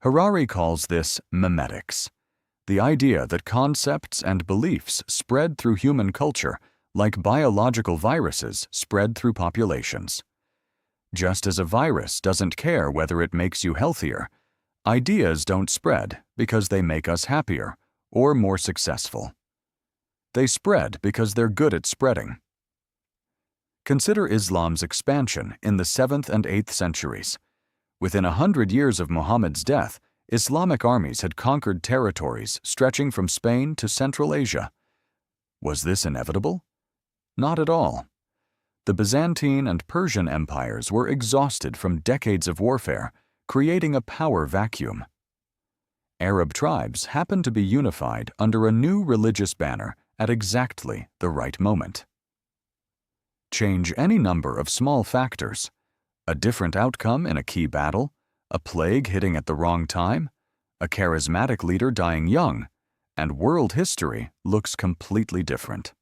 Harari calls this memetics, the idea that concepts and beliefs spread through human culture like biological viruses spread through populations. Just as a virus doesn't care whether it makes you healthier, ideas don't spread because they make us happier or more successful. They spread because they're good at spreading. Consider Islam's expansion in the 7th and 8th centuries. Within 100 years of Muhammad's death, Islamic armies had conquered territories stretching from Spain to Central Asia. Was this inevitable? Not at all. The Byzantine and Persian empires were exhausted from decades of warfare, creating a power vacuum. Arab tribes happened to be unified under a new religious banner at exactly the right moment. Change any number of small factors: a different outcome in a key battle, a plague hitting at the wrong time, a charismatic leader dying young, and world history looks completely different.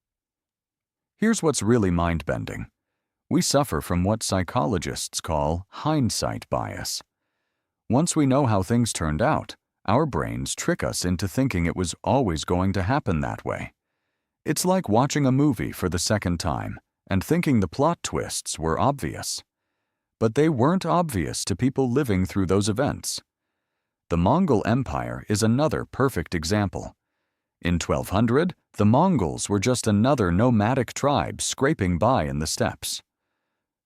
Here's what's really mind-bending. We suffer from what psychologists call hindsight bias. Once we know how things turned out, our brains trick us into thinking it was always going to happen that way. It's like watching a movie for the second time and thinking the plot twists were obvious. But they weren't obvious to people living through those events. The Mongol Empire is another perfect example. In 1200, the Mongols were just another nomadic tribe scraping by in the steppes.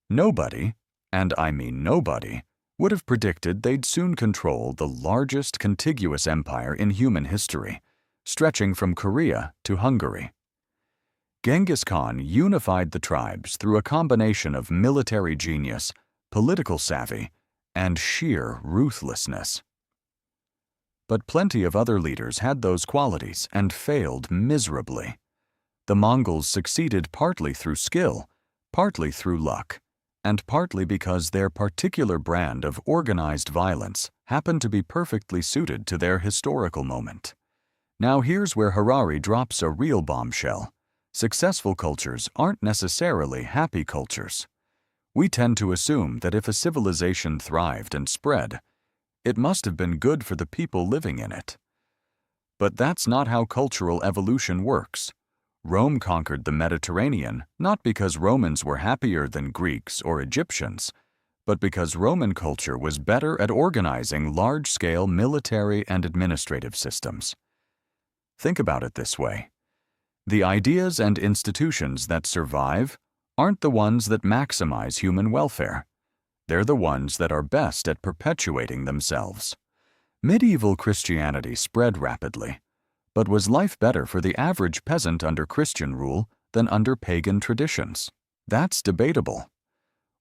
Nobody, and I mean nobody, would have predicted they'd soon control the largest contiguous empire in human history, stretching from Korea to Hungary. Genghis Khan unified the tribes through a combination of military genius, political savvy, and sheer ruthlessness. But plenty of other leaders had those qualities and failed miserably. The Mongols succeeded partly through skill, partly through luck, and partly because their particular brand of organized violence happened to be perfectly suited to their historical moment. Now here's where Harari drops a real bombshell. Successful cultures aren't necessarily happy cultures. We tend to assume that if a civilization thrived and spread, it must have been good for the people living in it. But that's not how cultural evolution works. Rome conquered the Mediterranean not because Romans were happier than Greeks or Egyptians, but because Roman culture was better at organizing large-scale military and administrative systems. Think about it this way. The ideas and institutions that survive aren't the ones that maximize human welfare. They're the ones that are best at perpetuating themselves. Medieval Christianity spread rapidly, but was life better for the average peasant under Christian rule than under pagan traditions? That's debatable.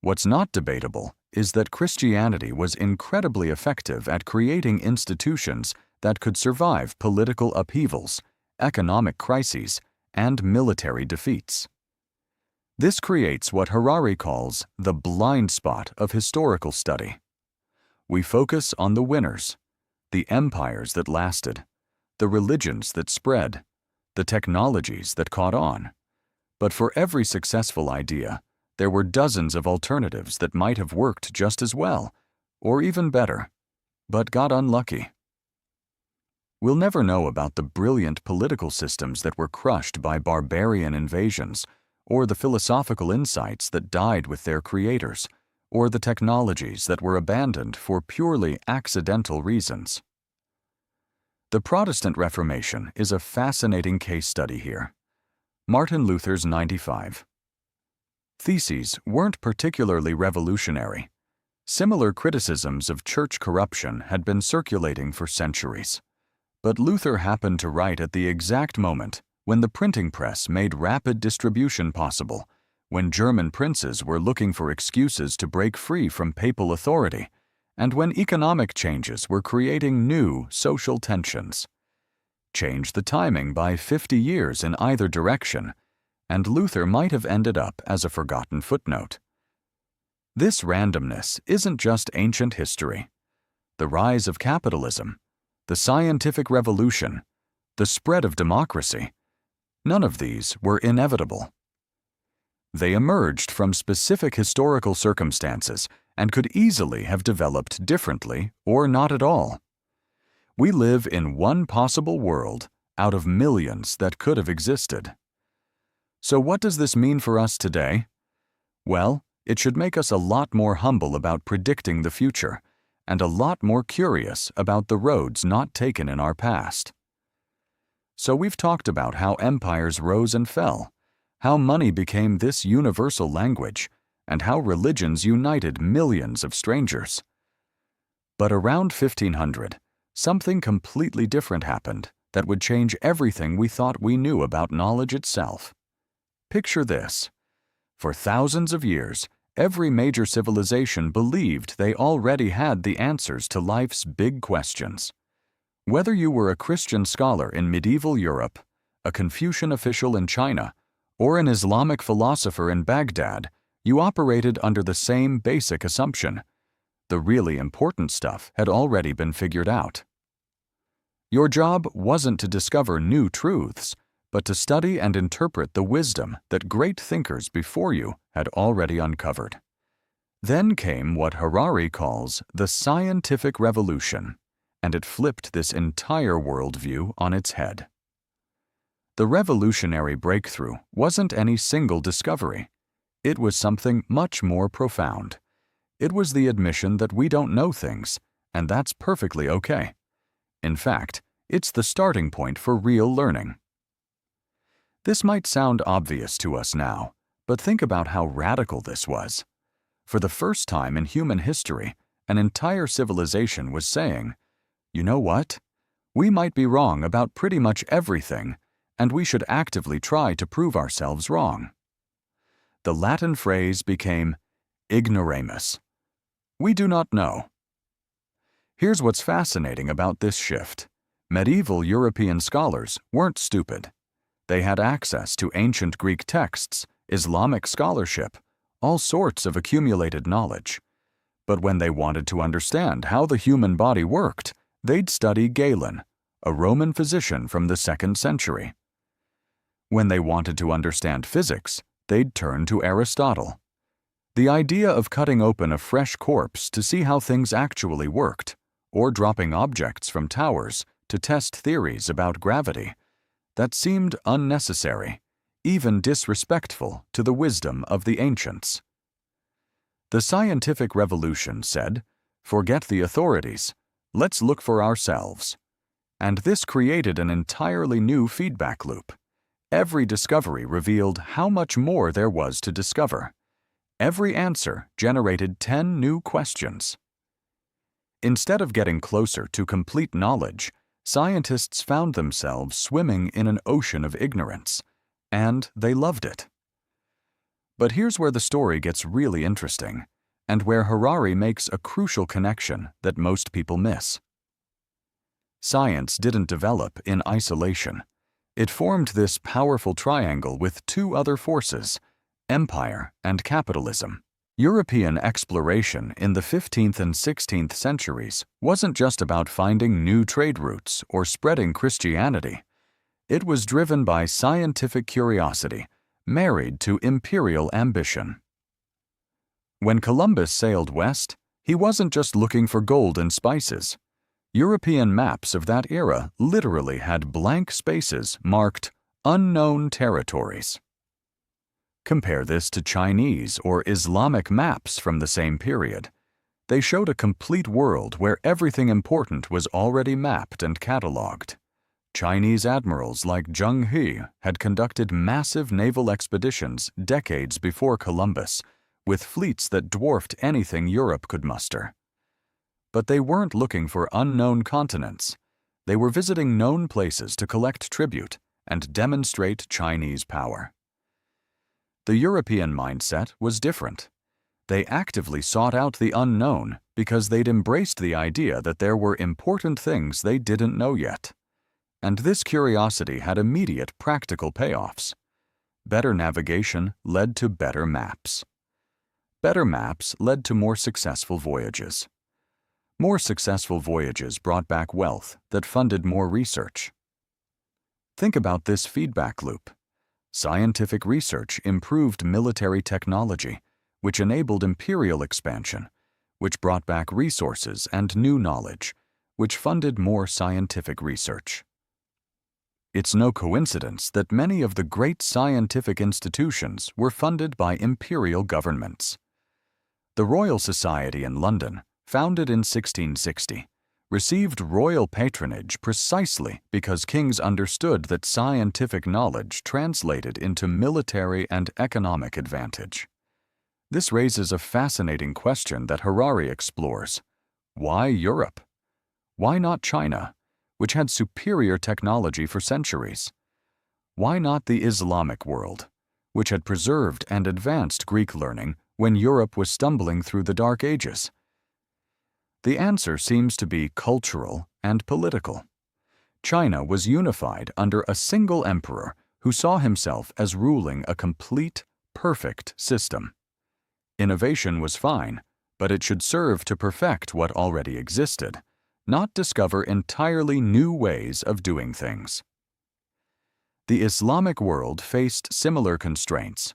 What's not debatable is that Christianity was incredibly effective at creating institutions that could survive political upheavals, economic crises, and military defeats. This creates what Harari calls the blind spot of historical study. We focus on the winners, the empires that lasted, the religions that spread, the technologies that caught on. But for every successful idea, there were dozens of alternatives that might have worked just as well, or even better, but got unlucky. We'll never know about the brilliant political systems that were crushed by barbarian invasions, or the philosophical insights that died with their creators, or the technologies that were abandoned for purely accidental reasons. The Protestant Reformation is a fascinating case study here. Martin Luther's 95 Theses weren't particularly revolutionary. Similar criticisms of church corruption had been circulating for centuries. But Luther happened to write at the exact moment when the printing press made rapid distribution possible, when German princes were looking for excuses to break free from papal authority, and when economic changes were creating new social tensions. Change the timing by 50 years in either direction, and Luther might have ended up as a forgotten footnote. This randomness isn't just ancient history. The rise of capitalism, the scientific revolution, the spread of democracy, none of these were inevitable. They emerged from specific historical circumstances and could easily have developed differently or not at all. We live in one possible world out of millions that could have existed. So what does this mean for us today? Well, it should make us a lot more humble about predicting the future and a lot more curious about the roads not taken in our past. So we've talked about how empires rose and fell, how money became this universal language, and how religions united millions of strangers. But around 1500, something completely different happened that would change everything we thought we knew about knowledge itself. Picture this. For thousands of years, every major civilization believed they already had the answers to life's big questions. Whether you were a Christian scholar in medieval Europe, a Confucian official in China, or an Islamic philosopher in Baghdad, you operated under the same basic assumption. The really important stuff had already been figured out. Your job wasn't to discover new truths, but to study and interpret the wisdom that great thinkers before you had already uncovered. Then came what Harari calls the scientific revolution, and it flipped this entire worldview on its head. The revolutionary breakthrough wasn't any single discovery. It was something much more profound. It was the admission that we don't know things, and that's perfectly okay. In fact, it's the starting point for real learning. This might sound obvious to us now, but think about how radical this was. For the first time in human history, an entire civilization was saying, "You know what? We might be wrong about pretty much everything, and we should actively try to prove ourselves wrong." The Latin phrase became ignoramus. We do not know. Here's what's fascinating about this shift. Medieval European scholars weren't stupid. They had access to ancient Greek texts, Islamic scholarship, all sorts of accumulated knowledge. But when they wanted to understand how the human body worked, they'd study Galen, a Roman physician from the 2nd century. When they wanted to understand physics, they'd turn to Aristotle. The idea of cutting open a fresh corpse to see how things actually worked, or dropping objects from towers to test theories about gravity, that seemed unnecessary, even disrespectful to the wisdom of the ancients. The scientific revolution said, "Forget the authorities, let's look for ourselves." And this created an entirely new feedback loop. Every discovery revealed how much more there was to discover. Every answer generated 10 new questions. Instead of getting closer to complete knowledge, scientists found themselves swimming in an ocean of ignorance, and they loved it. But here's where the story gets really interesting, and where Harari makes a crucial connection that most people miss. Science didn't develop in isolation. It formed this powerful triangle with two other forces, empire and capitalism. European exploration in the 15th and 16th centuries wasn't just about finding new trade routes or spreading Christianity. It was driven by scientific curiosity, married to imperial ambition. When Columbus sailed west, he wasn't just looking for gold and spices. European maps of that era literally had blank spaces marked unknown territories. Compare this to Chinese or Islamic maps from the same period. They showed a complete world where everything important was already mapped and catalogued. Chinese admirals like Zheng He had conducted massive naval expeditions decades before Columbus, with fleets that dwarfed anything Europe could muster. But they weren't looking for unknown continents. They were visiting known places to collect tribute and demonstrate Chinese power. The European mindset was different. They actively sought out the unknown because they'd embraced the idea that there were important things they didn't know yet. And this curiosity had immediate practical payoffs. Better navigation led to better maps. Better maps led to more successful voyages. More successful voyages brought back wealth that funded more research. Think about this feedback loop. Scientific research improved military technology, which enabled imperial expansion, which brought back resources and new knowledge, which funded more scientific research. It's no coincidence that many of the great scientific institutions were funded by imperial governments. The Royal Society in London, founded in 1660, received royal patronage precisely because kings understood that scientific knowledge translated into military and economic advantage. This raises a fascinating question that Harari explores. Why Europe? Why not China, which had superior technology for centuries? Why not the Islamic world, which had preserved and advanced Greek learning when Europe was stumbling through the Dark Ages? The answer seems to be cultural and political. China was unified under a single emperor who saw himself as ruling a complete, perfect system. Innovation was fine, but it should serve to perfect what already existed, not discover entirely new ways of doing things. The Islamic world faced similar constraints.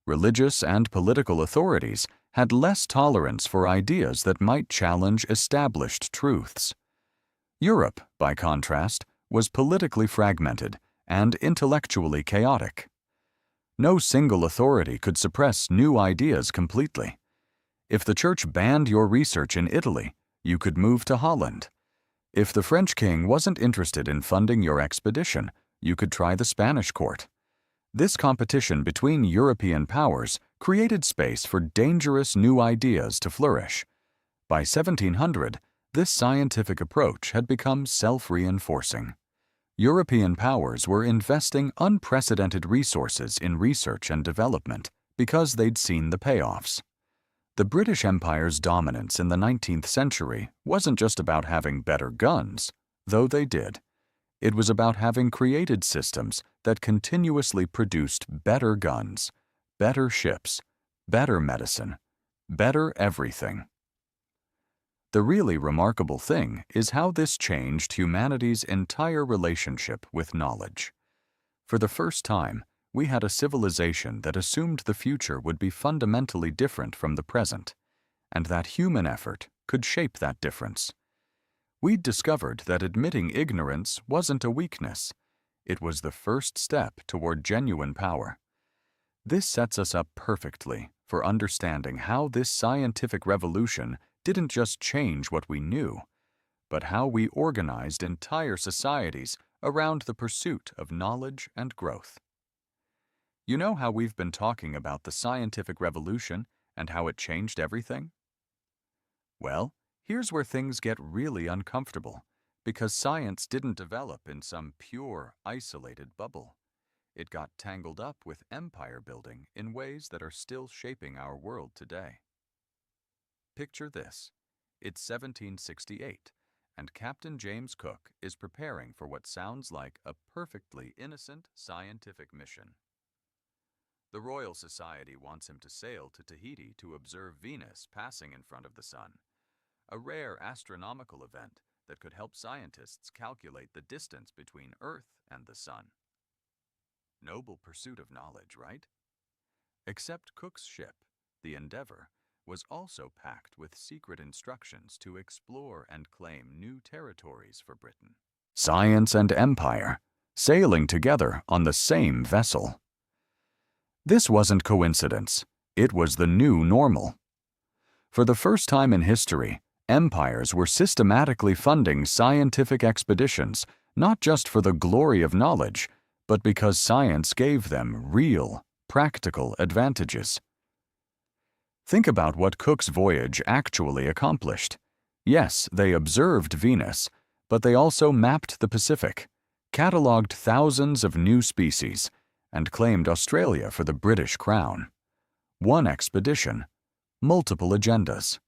Religious and political authorities had less tolerance for ideas that might challenge established truths. Europe, by contrast, was politically fragmented and intellectually chaotic. No single authority could suppress new ideas completely. If the church banned your research in Italy, you could move to Holland. If the French king wasn't interested in funding your expedition, you could try the Spanish court. This competition between European powers created space for dangerous new ideas to flourish. By 1700, this scientific approach had become self-reinforcing. European powers were investing unprecedented resources in research and development because they'd seen the payoffs. The British Empire's dominance in the 19th century wasn't just about having better guns, though they did. It was about having created systems that continuously produced better guns, better ships, better medicine, better everything. The really remarkable thing is how this changed humanity's entire relationship with knowledge. For the first time, we had a civilization that assumed the future would be fundamentally different from the present, and that human effort could shape that difference. We'd discovered that admitting ignorance wasn't a weakness. It was the first step toward genuine power. This sets us up perfectly for understanding how this scientific revolution didn't just change what we knew, but how we organized entire societies around the pursuit of knowledge and growth. You know how we've been talking about the scientific revolution and how it changed everything? Well, here's where things get really uncomfortable, because science didn't develop in some pure, isolated bubble. It got tangled up with empire building in ways that are still shaping our world today. Picture this. It's 1768, and Captain James Cook is preparing for what sounds like a perfectly innocent scientific mission. The Royal Society wants him to sail to Tahiti to observe Venus passing in front of the Sun, a rare astronomical event that could help scientists calculate the distance between Earth and the Sun. Noble pursuit of knowledge, right? Except Cook's ship, the Endeavour, was also packed with secret instructions to explore and claim new territories for Britain. Science and empire, sailing together on the same vessel. This wasn't coincidence. It was the new normal. For the first time in history, empires were systematically funding scientific expeditions, not just for the glory of knowledge, but because science gave them real, practical advantages. Think about what Cook's voyage actually accomplished. Yes, they observed Venus, but they also mapped the Pacific, cataloged thousands of new species, and claimed Australia for the British crown. One expedition, multiple agendas.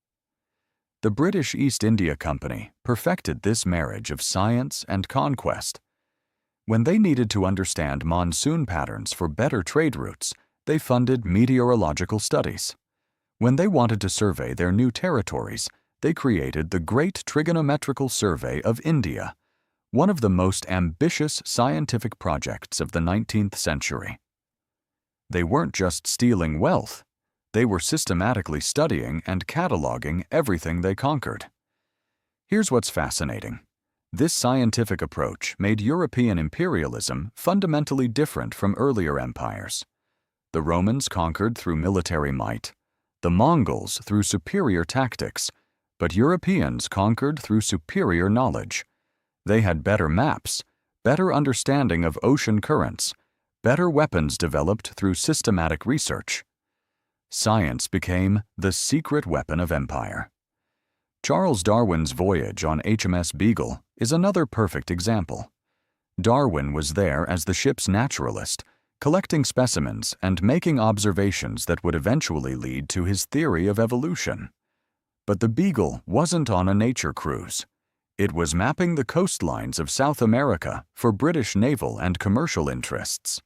The British East India Company perfected this marriage of science and conquest. When they needed to understand monsoon patterns for better trade routes, they funded meteorological studies. When they wanted to survey their new territories, they created the Great Trigonometrical Survey of India, one of the most ambitious scientific projects of the 19th century. They weren't just stealing wealth, they were systematically studying and cataloging everything they conquered. Here's what's fascinating. This scientific approach made European imperialism fundamentally different from earlier empires. The Romans conquered through military might, the Mongols through superior tactics, but Europeans conquered through superior knowledge. They had better maps, better understanding of ocean currents, better weapons developed through systematic research. Science became the secret weapon of empire. Charles Darwin's voyage on HMS Beagle is another perfect example. Darwin was there as the ship's naturalist, collecting specimens and making observations that would eventually lead to his theory of evolution. But the Beagle wasn't on a nature cruise. It was mapping the coastlines of South America for British naval and commercial interests.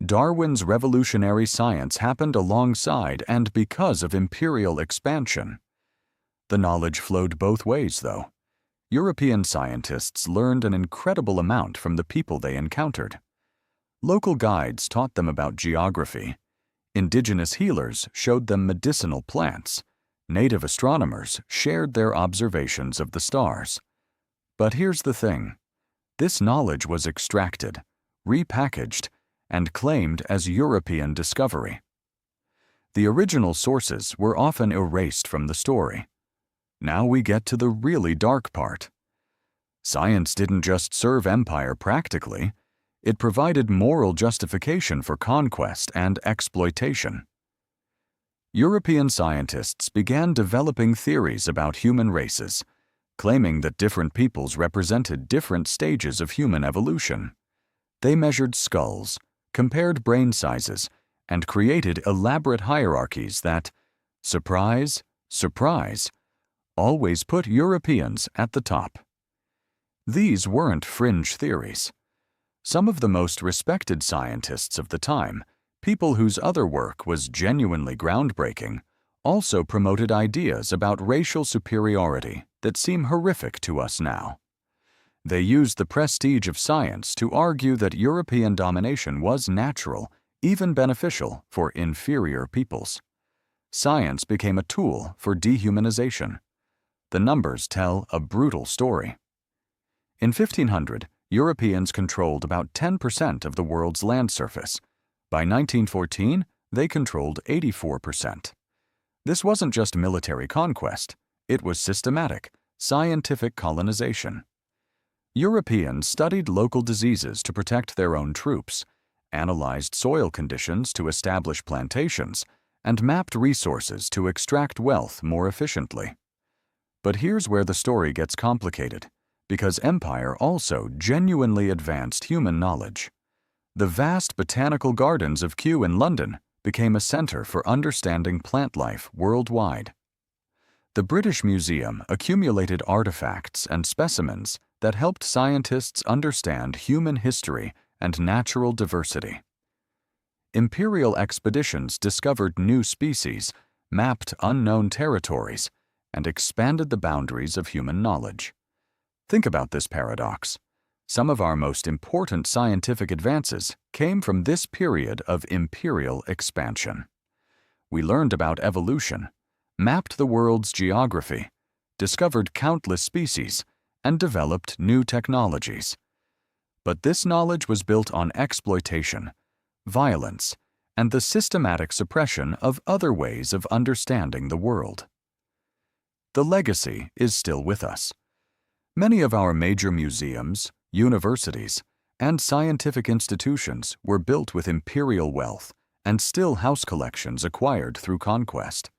Darwin's revolutionary science happened alongside and because of imperial expansion. The knowledge flowed both ways, though. European scientists learned an incredible amount from the people they encountered. Local guides taught them about geography. Indigenous healers showed them medicinal plants. Native astronomers shared their observations of the stars. But here's the thing. This knowledge was extracted, repackaged, and claimed as European discovery. The original sources were often erased from the story. Now we get to the really dark part. Science didn't just serve empire practically, it provided moral justification for conquest and exploitation. European scientists began developing theories about human races, claiming that different peoples represented different stages of human evolution. They measured skulls, compared brain sizes, and created elaborate hierarchies that, surprise, surprise, always put Europeans at the top. These weren't fringe theories. Some of the most respected scientists of the time, people whose other work was genuinely groundbreaking, also promoted ideas about racial superiority that seem horrific to us now. They used the prestige of science to argue that European domination was natural, even beneficial for inferior peoples. Science became a tool for dehumanization. The numbers tell a brutal story. In 1500, Europeans controlled about 10% of the world's land surface. By 1914, they controlled 84%. This wasn't just military conquest, it was systematic, scientific colonization. Europeans studied local diseases to protect their own troops, analyzed soil conditions to establish plantations, and mapped resources to extract wealth more efficiently. But here's where the story gets complicated, because empire also genuinely advanced human knowledge. The vast botanical gardens of Kew in London became a center for understanding plant life worldwide. The British Museum accumulated artifacts and specimens that helped scientists understand human history and natural diversity. Imperial expeditions discovered new species, mapped unknown territories, and expanded the boundaries of human knowledge. Think about this paradox. Some of our most important scientific advances came from this period of imperial expansion. We learned about evolution, mapped the world's geography, discovered countless species, and developed new technologies. But this knowledge was built on exploitation, violence, and the systematic suppression of other ways of understanding the world. The legacy is still with us. Many of our major museums, universities, and scientific institutions were built with imperial wealth and still house collections acquired through conquest.